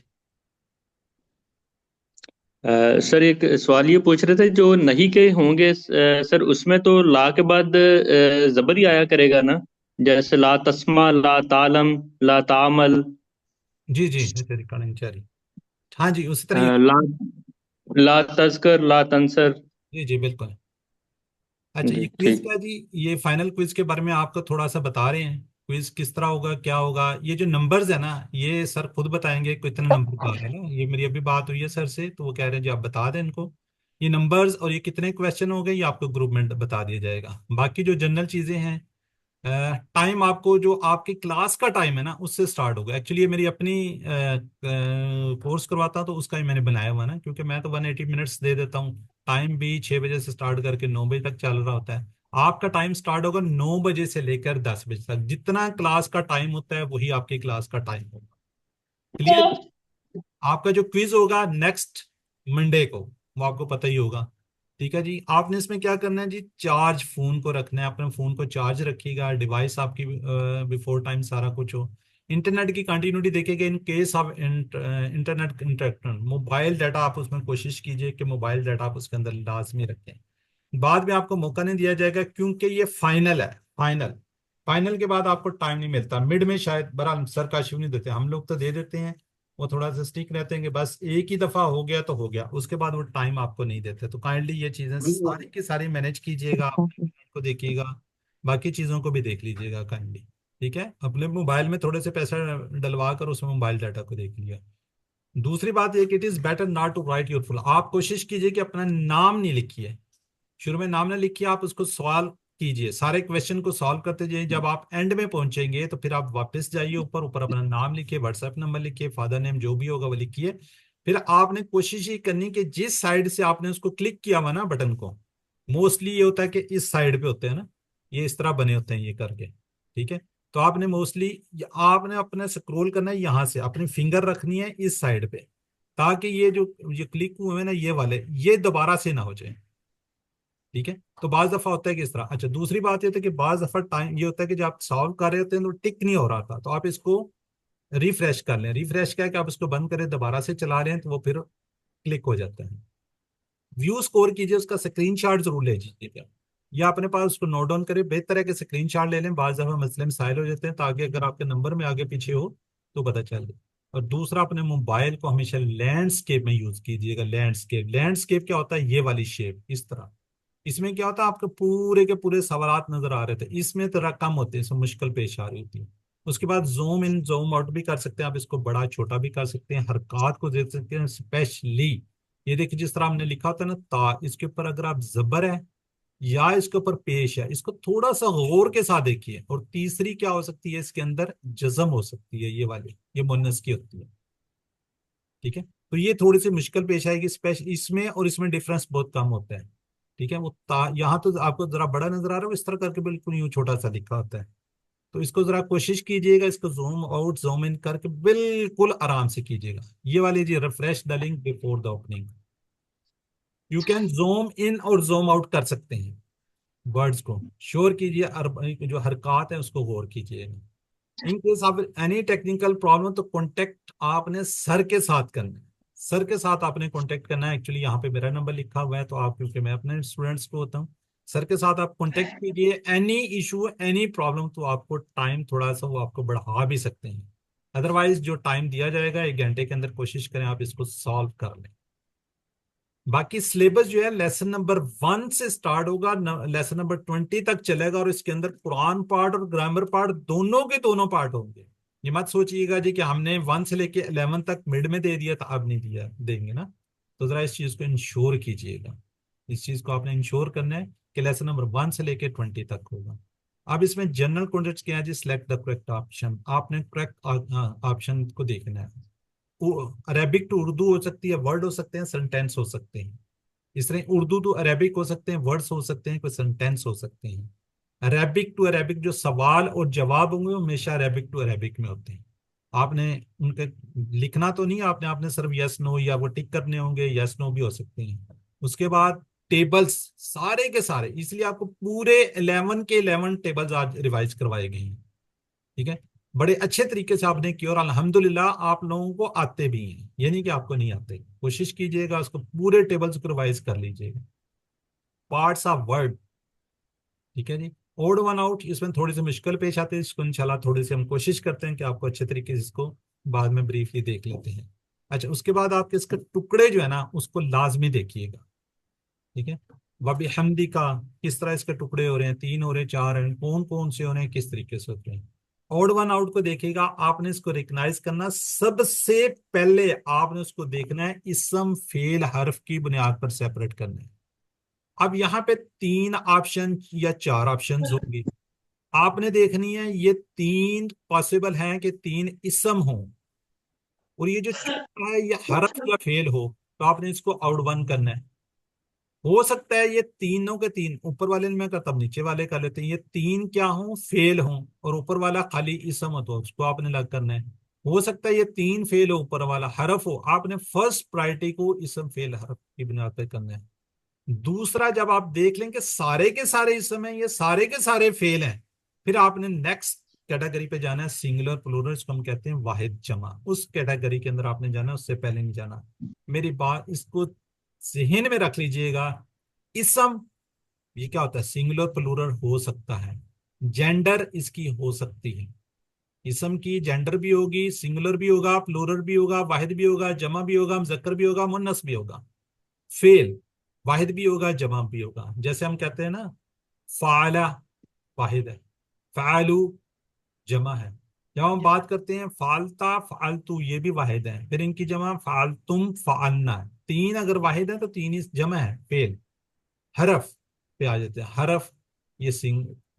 सर एक सवाल ये पूछ रहे थे, जो नहीं के होंगे सर उसमें तो ला के बाद जबर ही आया करेगा ना? जैसे ला तस्मा, ला तालम, ला तामल, जी जी, तेरी रिकॉर्डिंग जारी। हाँ जी, उसी तरह ला ला तस्कर, ला तंसर। जी जी बिल्कुल। अच्छा, ये जी क्विज ठीक। का जी, ये फाइनल क्विज के बारे में आपको थोड़ा सा बता रहे हैं। क्विज किस तरह होगा, क्या होगा, ये जो नंबर्स है ना, ये सर खुद बताएंगे कितने नंबर का आ रहा है ना। ये मेरी अभी बात हुई है सर से, तो वो कह रहे हैं जी आप बता दें इनको ये नंबर्स, और ये कितने क्वेश्चन हो गए, ये आपको ग्रुप में बता दिया जाएगा। बाकी जो जनरल चीजें हैं, टाइम आपको जो आपकी क्लास का टाइम है ना उससे स्टार्ट होगा। एक्चुअली ये मेरी अपनी कोर्स करवाता हूं, तो उसका ही मैंने बनाया हुआ ना, क्योंकि मैं तो 180 मिनट्स दे देता हूँ। टाइम भी 6 बजे से स्टार्ट करके 9 बजे तक चल रहा होता है। आपका टाइम स्टार्ट होगा 9 बजे से लेकर 10 बजे तक। जितना क्लास का टाइम होता है वही आपकी क्लास का टाइम होगा। क्लियर? आपका जो क्विज होगा नेक्स्ट मंडे को, वो आपको पता ही होगा। ठीक है जी। आपने इसमें क्या करना है जी, चार्ज फोन को रखना है, अपने फोन को चार्ज रखिएगा, डिवाइस आपकी बिफोर टाइम सारा कुछ हो। इंटरनेट की कंटिन्यूटी देखेगा in case of internet interaction. Mobile data आप उसमें कोशिश कीजिए कि मोबाइल डाटा आप उसके अंदर लाजमी रखें। बाद में आपको मौका नहीं दिया जाएगा क्योंकि ये फाइनल है। फाइनल फाइनल के बाद आपको टाइम नहीं मिलता। मिड में शायद बहरहाल सर काशिफ नहीं देते, हम लोग तो दे देते हैं। वो थोड़ा सा स्टिक रहते हैं कि बस एक ही दफा हो गया तो हो गया, उसके बाद वो टाइम आपको नहीं देते। तो काइंडली ये चीजें सारी की सारी मैनेज कीजिएगा, को देखिएगा, बाकी चीजों को भी देख लीजिएगा काइंडली। ठीक है, अपने मोबाइल में थोड़े से पैसा डलवा कर उसमें मोबाइल डाटा को देख लिया। दूसरी बात ये कि it is better not to write your full. आप कोशिश कीजिए कि अपना नाम नहीं लिखिए, शुरू में नाम ना लिखिए, आप उसको सॉल्व कीजिए, सारे क्वेश्चन को सॉल्व करते जाइए। जब आप एंड में पहुंचेंगे तो फिर आप वापस जाइए ऊपर, ऊपर अपना नाम लिखिए, व्हाट्सएप नंबर लिखिए, फादर नेम जो भी होगा वो लिखिए। फिर आपने कोशिश ये करनी कि जिस साइड से आपने उसको क्लिक किया हुआ ना बटन को, मोस्टली ये होता है कि इस साइड पे होते हैं ना, ये इस तरह बने होते हैं ये करके। ठीक है, तो आपने मोस्टली आपने अपने स्क्रॉल करना है, यहाँ से अपनी फिंगर रखनी है इस साइड पे, ताकि ये जो ये क्लिक हुए हैं ना ये वाले, ये दोबारा से ना हो जाए। ठीक है, तो बाज दफा होता है कि इस तरह। अच्छा, दूसरी बात ये था कि बाज दफा टाइम ये होता है कि जब आप सॉल्व कर रहे होते हैं तो टिक नहीं हो रहा था, तो आप इसको रिफ्रेश कर लें। रिफ्रेश क्या है कि आप इसको बंद करें, दोबारा से चला रहे हैं तो वो फिर क्लिक हो जाता है। व्यू स्कोर कीजिए, उसका स्क्रीनशॉट जरूर ले लीजिएगा, या अपने पास उसको नोट डाउन करें। बेहतर है कि स्क्रीनशॉट ले लें, बाज दफा मसले मसाइल हो जाते हैं, ताकि अगर आपके नंबर में आगे पीछे हो तो पता चल जाए। और दूसरा, अपने मोबाइल को हमेशा लैंडस्केप में यूज कीजिएगा। लैंडस्केप, लैंडस्केप क्या होता है, ये वाली शेप इस तरह। इसमें क्या होता है, आपके पूरे के पूरे सवालात नजर आ रहे थे, इसमें तो कम होते हैं, इसमें मुश्किल पेश आ रही होती है। उसके बाद जूम इन जूम आउट भी कर सकते हैं आप, इसको बड़ा छोटा भी कर सकते हैं, हरकत को देख सकते हैं। स्पेशली ये देखिए, जिस तरह हमने लिखा होता है ना ता, इसके ऊपर अगर आप जबर है या इसके ऊपर पेश है, इसको थोड़ा सा गौर के साथ देखिए। और तीसरी क्या हो सकती है, इसके अंदर जज्म हो सकती है, ये वाली, ये मुन्नस की होती है। ठीक है, तो ये थोड़ी सी मुश्किल पेश आएगी, स्पेशल इसमें और इसमें डिफरेंस बहुत कम होता है। ठीक है, वो यहाँ तो आपको जरा बड़ा नजर आ रहा है, इस तरह करके बिल्कुल यूं छोटा सा लिखा होता है। तो इसको जरा कोशिश कीजिएगा, इसको जूम आउट जूम इन करके बिल्कुल आराम से कीजिएगा। ये वाली जी, refresh the link before the opening. You can zoom in और जूम आउट कर सकते हैं। वर्ड्स को श्योर कीजिए, जो हरकत है उसको गौर कीजिएगा। In case of any technical problem तो कांटेक्ट आपने सर के साथ करना है, सर के साथ आपने कांटेक्ट करना है। एक्चुअली यहाँ पे मेरा नंबर लिखा हुआ है, तो आप, क्योंकि मैं अपने स्टूडेंट्स को होता हूँ, सर के साथ आप कांटेक्ट कीजिए। एनी इशू एनी प्रॉब्लम, तो आपको टाइम थोड़ा सा वो आपको बढ़ा भी सकते हैं। अदरवाइज जो टाइम दिया जाएगा 1 घंटे के अंदर, कोशिश करें आप इसको सॉल्व कर लें। बाकी सिलेबस जो है लेसन नंबर 1 से स्टार्ट होगा, लेसन नंबर 20 तक चलेगा, और इसके अंदर कुरान पार्ट और ग्रामर पार्ट दोनों के दोनों पार्ट होंगे। ये मत सोचिएगा जी कि हमने 1 से लेके 11 तक मिड में दे दिया था, अब नहीं दिया देंगे ना। तो जरा इस चीज को इंश्योर कीजिएगा, इस चीज को आपने इंश्योर करना है कि लेसन नंबर 1 से लेके 20 तक होगा। अब इसमें जनरल कॉन्सेप्ट क्या है जी, सिलेक्ट द करेक्ट ऑप्शन। आपने करेक्ट ऑप्शन को देखना है। अरेबिक टू उर्दू हो सकती है, वर्ड हो सकते हैं, सेंटेंस हो सकते हैं। इस तरह उर्दू टू अरेबिक हो सकते हैं, वर्ड्स हो सकते हैं, कोई सेंटेंस हो सकते हैं। अरेबिक टू अरेबिक जो सवाल और जवाब होंगे वो हमेशा अरेबिक टू अरेबिक में होते हैं। आपने उनके लिखना तो नहीं, आपने आपने सिर्फ यस नो या वो टिक करने होंगे, यस नो भी हो सकते हैं। उसके बाद टेबल्स सारे के सारे, इसलिए आपको पूरे 11 के 11 टेबल्स आज रिवाइज करवाए गए हैं। ठीक है, बड़े अच्छे तरीके से आपने किया, और अल्हम्दुलिल्लाह आप लोगों को आते भी हैं, ये नहीं कि आपको नहीं आते। कोशिश कीजिएगा उसको पूरे टेबल्स को रिवाइज कर लीजिएगा। पार्ट्स ऑफ वर्ड, ठीक है जी। ओड वन आउट, इसमें थोड़ी सी मुश्किल पेश आती है, इसको इंशाल्लाह थोड़ी सी हम कोशिश करते हैं कि आपको अच्छे तरीके से इसको बाद में ब्रीफली देख लेते हैं। अच्छा, उसके बाद आपके इसके टुकड़े जो है ना उसको लाजमी देखिएगा। ठीक है, वबी हमदी का किस तरह इसके टुकड़े हो रहे हैं, 3 हो रहे हैं, 4 हैं, कौन कौन से हो रहे हैं, किस तरीके से होते हैं। ऑड वन आउट को देखिएगा, आपने इसको रिकग्नाइज करना, सबसे पहले आपने उसको देखना है इसम फेल हर्फ की बुनियाद पर सेपरेट करना है। अब यहाँ पे 3 ऑप्शन या 4 ऑप्शन होंगे, आपने देखनी है ये 3 पॉसिबल हैं कि 3 इसम हो, और ये जो चौथा है ये हर्फ या फेल हो, तो आपने इसको आउट वन करना है। हो सकता है ये तीनों के तीन, ऊपर वाले में करता, अब नीचे वाले कर लेते हैं, ये 3 क्या हो, फेल हो, और ऊपर वाला खाली इसम हो, तो उसको आपने लग करना है। हो सकता है ये 3 फेल हो, ऊपर वाला हरफ हो, आपने फर्स्ट प्रायोरिटी को इसम फेल हरफ की बुनियाद पर करना है। दूसरा, जब आप देख लेंगे सारे के सारे इसम है, ये सारे के सारे फेल हैं, फिर आपने नेक्स्ट कैटेगरी पे जाना है, सिंगुलर प्लूरल, इसको हम कहते हैं वाहिद जमा, उस कैटेगरी के अंदर आपने जाना, उससे पहले नहीं जाना। मेरी बात इसको जहन में रख लीजिएगा, इसम ये क्या होता है, सिंगुलर प्लूरल हो सकता है, जेंडर इसकी हो सकती है, इसम की जेंडर भी होगी, सिंगुलर भी होगा, प्लूरल भी होगा, वाहिद भी होगा, जमा भी होगा, मुजक्कर भी होगा, मुन्नस भी होगा। फेल वाहिद भी होगा, जमा भी होगा। जैसे हम कहते हैं ना, फाला वाहिद है, फालू जमा है। जब हम बात करते हैं फालता फालतू, ये भी वाहिद है, फिर इनकी जमा फालतुम फालना है। तीन अगर वाहिद है तो तीन ही जमा है, फेल। हरफ पे आ जाते हैं, हरफ ये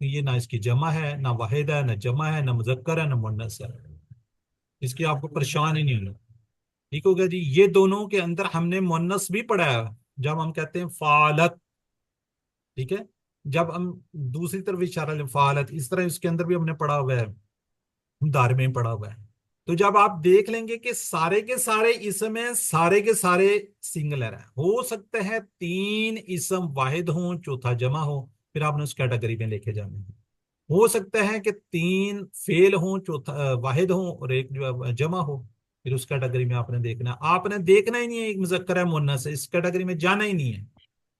ये ना इसकी जमा है, ना वाहिद है, ना जमा है, ना मुजक्कर है, ना मुन्नस है। इसकी आपको परेशान ही नहीं होना। ठीक हो गया जी। ये दोनों के अंदर हमने मुन्नस भी पढ़ा है, जब हम कहते हैं फालत, ठीक है, जब हम दूसरी तरफ इशारा लें फालत, इस तरह इसके अंदर भी हमने पढ़ा हुआ है, दार में पढ़ा हुआ है। तो जब आप देख लेंगे कि सारे के सारे इसमें सारे के सारे सिंगलर है, हो सकते हैं तीन इसम वाहिद हो, चौथा जमा हो, फिर आपने उस कैटेगरी में लेके जाना है। हो सकता है कि तीन फेल हो, चौथा वाहिद हो, और एक जो है जमा हो, फिर उस कैटेगरी में आपने देखना है। आपने देखना ही नहीं है एक मुजक्कर है मुन्नस है, इस कैटेगरी में जाना ही नहीं है।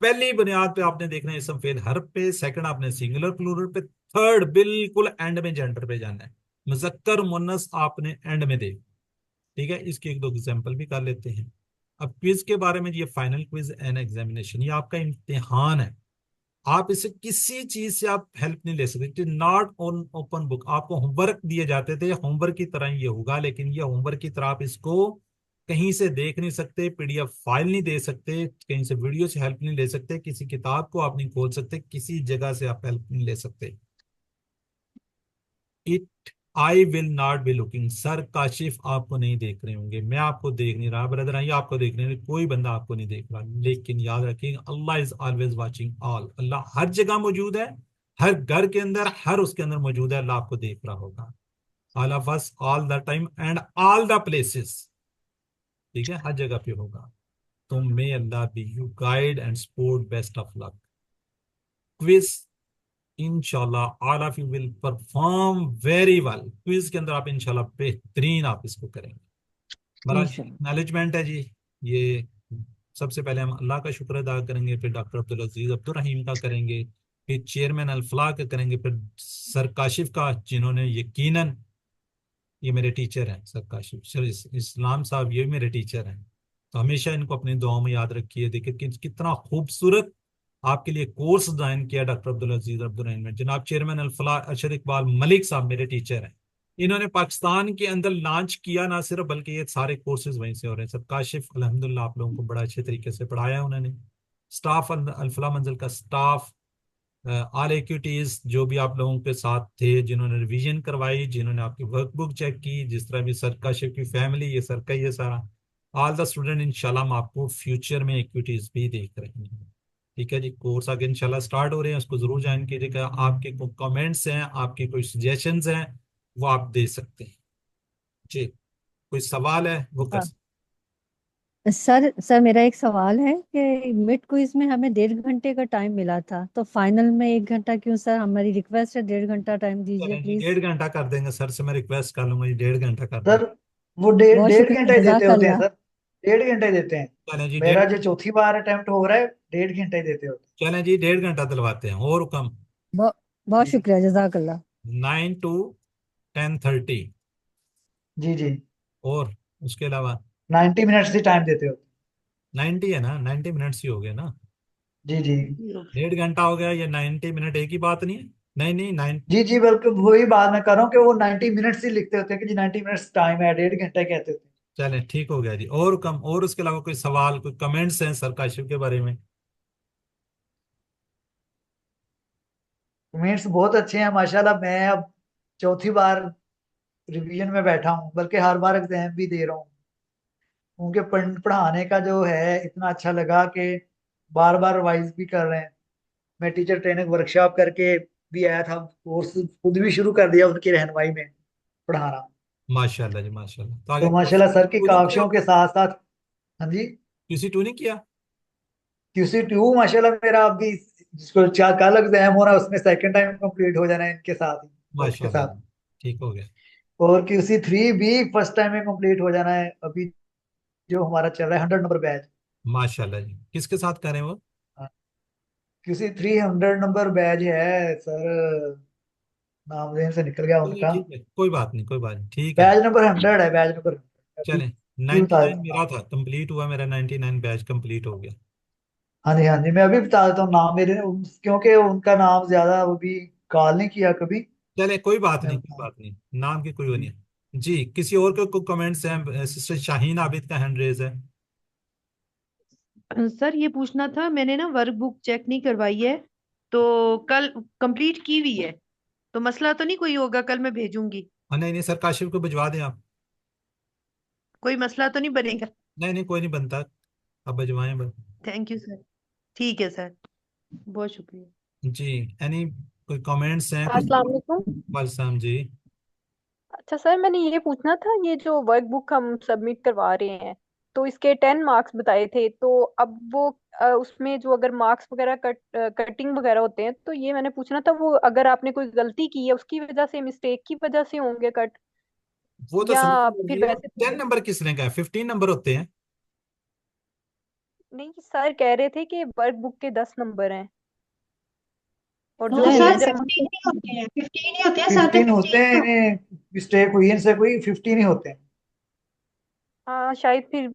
पहली बुनियाद पे आपने देखना है इसम फेल हर्फ पे, सेकंड आपने सिंगुलर प्लूरल पे, थर्ड बिल्कुल एंड में जेंडर पे जाना है। मुजक्कर मुन्नस आपने एंड में देख। ठीक है, इसके एक दो एग्जांपल भी कर लेते हैं। अब क्विज के बारे में, ये फाइनल क्विज एंड एग्जामिनेशन, ये आपका इम्तिहान है। आप इसे किसी चीज से आप हेल्प नहीं ले सकते, नॉट ऑन ओपन बुक। आपको होमवर्क दिए जाते थे, होमवर्क की तरह ये होगा, लेकिन ये होमवर्क की तरह आप इसको कहीं से देख नहीं सकते, पीडीएफ फाइल नहीं दे सकते, कहीं से वीडियो से हेल्प नहीं ले सकते, किसी किताब को आप नहीं खोल सकते, किसी जगह से आप हेल्प नहीं ले सकते। It I will not be looking, sir Kashif आपको नहीं देख रहे होंगे, मैं आपको देख नहीं रहा, ब्रदर ये आपको देख नहीं रहे, कोई बंदा आपको नहीं देख रहा, लेकिन याद रखिए अल्लाह इज ऑलवेज वाचिंग ऑल। अल्लाह हर जगह मौजूद है, हर घर के अंदर, हर उसके अंदर मौजूद है। अल्लाह आपको देख रहा होगा, all of us all the time and all the places. ठीक है, हर जगह पे होगा। तो may Allah be you guide and support, best of luck. Quiz इंशाल्लाह all of you will perform very well. Quiz के अंदर आप इंशाल्लाह बेहतरीन आप इसको करेंगे। हमारा मैनेजमेंट है जी, ये सबसे पहले हम अल्लाह का शुक्र अदा करेंगे, फिर डॉक्टर अब्दुल अजीज अब्दुल रहीम का करेंगे, फिर चेयरमैन अल्फला का करेंगे, फिर सर काशिफ का, जिन्होंने यकीनन, ये मेरे टीचर हैं सर काशिफ सर इस्लाम साहब, ये मेरे टीचर हैं, तो हमेशा इनको अपनी दुआओं में याद रखिए। देखिए कितना खूबसूरत आपके लिए कोर्स डिजाइन किया डॉक्टर अब्दुल अजीज अब्दुल रहीम ने। जनाब चेयरमैन अल्फला अरशद इकबाल मलिक साहब मेरे टीचर हैं, इन्होंने पाकिस्तान के अंदर लॉन्च किया ना सिर्फ, बल्कि ये सारे कोर्सेज वहीं से हो रहे हैं। सर काशिफ अल्हम्दुलिल्लाह आप लोगों को बड़ा अच्छे तरीके से पढ़ाया है उन्होंने। स्टाफ अल्फला मंजिल का स्टाफ, ऑल एक्टिविटीज जो भी आप लोगों के साथ थे, जिन्होंने रिवीजन करवाई, जिन्होंने आपकी वर्कबुक चेक की, जिस तरह भी सर काशिफ की फैमिली, ये सर का ये सारा, ऑल द स्टूडेंट, इंशाल्लाह हम आपको फ्यूचर में एक्टिविटीज भी देख रहे हैं। ठीक है जी, कोर्स आगे इंशाल्लाह स्टार्ट हो रहे हैं, उसको जरूर ज्वाइन कीजिएगा। आपके कोई कमेंट्स हैं, आपके कोई सजेशंस हैं, वो आप दे सकते हैं जी। कोई सवाल है वो कर हाँ सकते सर, मेरा एक सवाल है कि मिड क्विज में हमें 1.5 घंटे का टाइम मिला था, तो फाइनल में 1 घंटा क्यों सर? हमारी रिक्वेस्ट है 1.5 घंटा टाइम हैं। दीजिए चलें जी, प्लीज। 1.5 घंटा कर देंगे सर से, मैं रिक्वेस्ट कर लूंगा जी, 1.5 घंटा कर दें। सर वो डेढ़ बहुत डेढ़ शुक्रिया, घंटा ही देते होते हैं जज़ाकल्लाह। सर, 1.5 घंटा ही देते हैं। चलें जी मेरा जो चौथी बार अटेम्प्ट हो रहा है, 1.5 घंटा ही देते होते चलें जी 1.5 घंटा दिलवाते हैं, और कम। बहुत बहुत हैं। जी शुक्रिया, जज़ाकल्लाह। 9 to 10:30, जी जी, और उसके अलावा 90 मिनट्स ही टाइम देते होते 90 है ना, 90 मिनट्स ही हो गए ना। हैं। जी जी 1.5 घंटा हो गया, या 90 मिनट एक ही बात नहीं है। नहीं नहीं, जी जी, बल्कि वही बात मैं कर रहा हूँ कि वो 90 मिनट्स ही लिखते होते हैं कि जी 90 मिनट्स टाइम है, 1.5 घंटा ही कहते होते हैं। चलें ठीक हो गया जी, और कम। और उसके अलावा कोई सवाल, कोई कमेंट्स हैं सर काशिफ के बारे में? कमेंट्स बहुत अच्छे हैं माशाल्लाह। मैं अब चौथी बार रिवीजन में बैठा हूँ, बल्कि हर बार एग्जाम भी दे रहा हूँ। उनके पढ़ाने का जो है इतना अच्छा लगा कि बार बार रिवाइज भी कर रहे हैं। मैं टीचर ट्रेनिंग वर्कशॉप करके भी आया था, कोर्स खुद भी शुरू कर दिया उनकी रहनुमाई में पढ़ाना। माशाल्लाह जी माशाल्लाह। तो आगे तो माशाल्लाह सर की क्यूसी किया काविशों के आपने? साथ साथ, हाँ जी, क्यूसी 2 नहीं किया? QC2 माशाल्लाह मेरा अभी, जिसको चार कल एग्जाम हो रहा है उसमें सेकंड टाइम कंप्लीट हो जाना है इनके साथ ही, सर के माशाल्लाह साथ। जी, ठीक हो गया। और QC3 भी फर्स्ट टाइम में कंप्लीट हो जाना है अभी, जो हमारा चल रहा है 100 नंबर बैच। माशाल्लाह जी, किसके साथ करें वो? किसी 300 नंबर बैच है सर, नाम जेहन से निकल गया चलिए उनका। ठीक है, कोई बात नहीं, कोई बात नहीं, ठीक है। बैच नंबर 100 है, बैच नंबर 100 अभी चलें, अभी बता 99 देता हूँ मेरा नाम। था, कंप्लीट हुआ मेरा, 99 बैच कंप्लीट हो गया। हाँ जी हाँ जी, मैं अभी बता देता हूँ नाम मेरे, क्योंकि उनका नाम ज्यादा अभी कॉल नहीं किया कभी। चले, कोई बात मैं नहीं, कोई बता बात नहीं, नाम की कोई वो नहीं है जी। किसी और के कमेंट्स हैं? सिस्टर शाहीन आबिद का हैंड रेज है। सर ये पूछना था, मैंने ना वर्क बुक चेक नहीं करवाई है, तो कल कंप्लीट की हुई है, तो मसला तो नहीं कोई होगा, कल मैं भेजूंगी। हाँ, नहीं नहीं सर, काशिफ को भिजवा दें आप। कोई मसला तो नहीं बनेगा? नहीं नहीं, कोई नहीं बनता, आप भिजवाएं बस। Thank you sir. ठीक है सर, बहुत शुक्रिया। जी, एनी कोई कमेंट्स हैं कुछ? अस्सलाम वालेकुम। वालेकुम जी। अच्छा सर, मैंने ये पूछना था, ये जो वर्क बुक हम सबमिट करवा रहे हैं, तो इसके 10 मार्क्स बताए थे, तो अब वो उसमें जो अगर मार्क्स वगैरह कटिंग वगैरह होते हैं, तो ये मैंने पूछना था, वो अगर आपने कोई गलती की है उसकी वजह से, मिस्टेक की वजह से होंगे कट, वो तो या सबकी फिर मर्जी है। वैसे 10 नंबर किसने कहा? 15 नंबर होते हैं। नहीं, सर कह रहे थे कि वर्क बुक के 10 नंबर हैं, और तो जो सर जब 15 ही होते हैं, 15 ही होते हैं सर, तो 15 होते 15 हैं, ही होते इन्हें मिस्टेक हुई इनसे कोई 15 ही होते हैं। हाँ शायद फिर,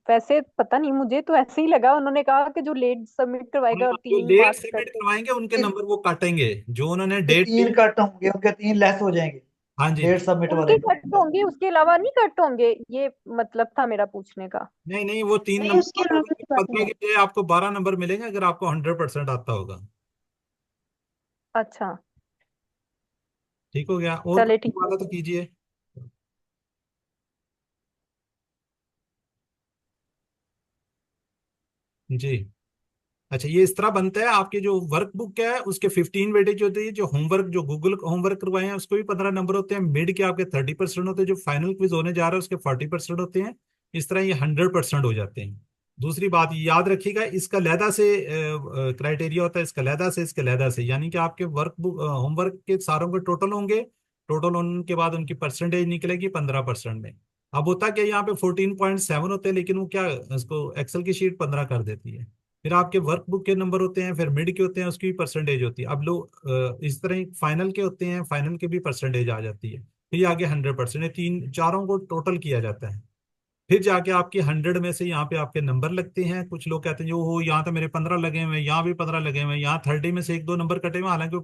वैसे पता नहीं, मुझे तो ऐसे ही लगा, उन्होंने कहा कि जो लेट सबमिट करवाएगा हाँ, जो 3 मार्क्स लेट कट। सबमिट करवाएंगे उनके नंबर वो काटेंगे, जो उन्होंने ये डेट 3 कट होंगे, उनके 3 लेस हो जाएंगे हाँ जी। लेट सबमिट उनके वाले। कट होंगे, उसके अलावा नहीं कट होंगे, ये मतलब था मेरा पूछने का। नहीं नहीं, वो 3 नहीं, नंबर उसके आपको अलावा की बात 15 नहीं की बजाय आपको 12 नंबर मिलेंगे अगर आपको 100% आता होगा। अच्छा, ठीक हो गया, और चले कुछ ठीक है वाला तो सर। कीजिए। जी। अच्छा, ये इस तरह बनता है, आपके जो वर्क बुक है उसके 15 वेटेज होते हैं, जो होमवर्क, जो गूगल होमवर्क करवाए हैं उसको भी 15 नंबर होते हैं, मिड के आपके 30% होते हैं, जो फाइनल क्विज होने जा रहा है उसके 40% होते हैं। इस तरह ये 100% हो जाते हैं। दूसरी बात ये याद रखिएगा, इसका लैदा से क्राइटेरिया होता है, इसका लैदा से, इसके लैदा से, यानी कि आपके वर्क बुक होमवर्क के सारों के टोटल होंगे, टोटल होने के बाद उनकी परसेंटेज निकलेगी 15% में। अब होता क्या, यहाँ पे 14.7 होते हैं, लेकिन वो क्या, उसको एक्सेल की शीट 15 कर देती है। फिर आपके वर्कबुक के नंबर होते हैं, फिर मिड के होते हैं, उसकी भी परसेंटेज होती है। अब लोग इस तरह फाइनल के होते हैं, फाइनल के भी परसेंटेज आ जाती है। फिर आगे 100%, ये तीन चारों को टोटल किया जाता है। फिर जाके आपके 100 में से यहाँ पे आपके नंबर लगते हैं। कुछ लोग कहते हैं जो हो यहाँ तो मेरे 15 लगे हुए हैं, यहाँ भी 15 लगे हुए हैं, यहाँ 30 में से एक दो नंबर कटे हुए हैं, हालांकि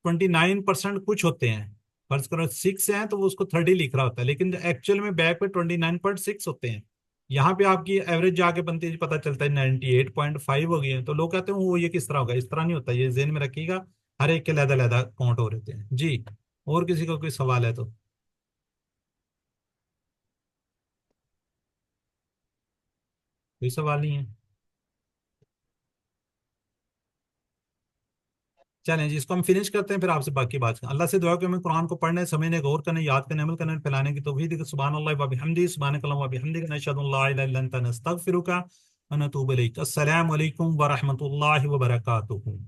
29% कुछ होते हैं। फर्ज करो 6 हैं तो वो उसको 30 लिख रहा होता है, लेकिन एक्चुअल में बैक पे 29.6 होते हैं। यहाँ पे आपकी एवरेज जाके बनती है, पता चलता है 98.5 हो गई है। तो लोग कहते हैं वो ये किस तरह होगा, इस तरह नहीं होता, ये जेन में रखिएगा। हर एक के लहदा लहदा काउंट हो रहे हैं जी। और किसी को कोई सवाल है तो? कोई सवाल नहीं है? चलें जी, इसको हम फिनिश करते हैं, फिर आपसे बाकी बात करें। अल्लाह से दुआ कि हमें कुरान को पढ़ने, समझने, गौर करने, याद करने, अमल करने, फैलाने की तौफीक दे। सुभान अल्लाह व बिहम्दिही, सुभानक अल्लाहुम्मा व बिहम्दिक, नशहदु अन ला इलाहा इल्ला अंता, नस्तगफिरुका व नतूबु इलैक। अस्सलामु अलैकुम व रहमतुल्लाहि व बरकातुहू।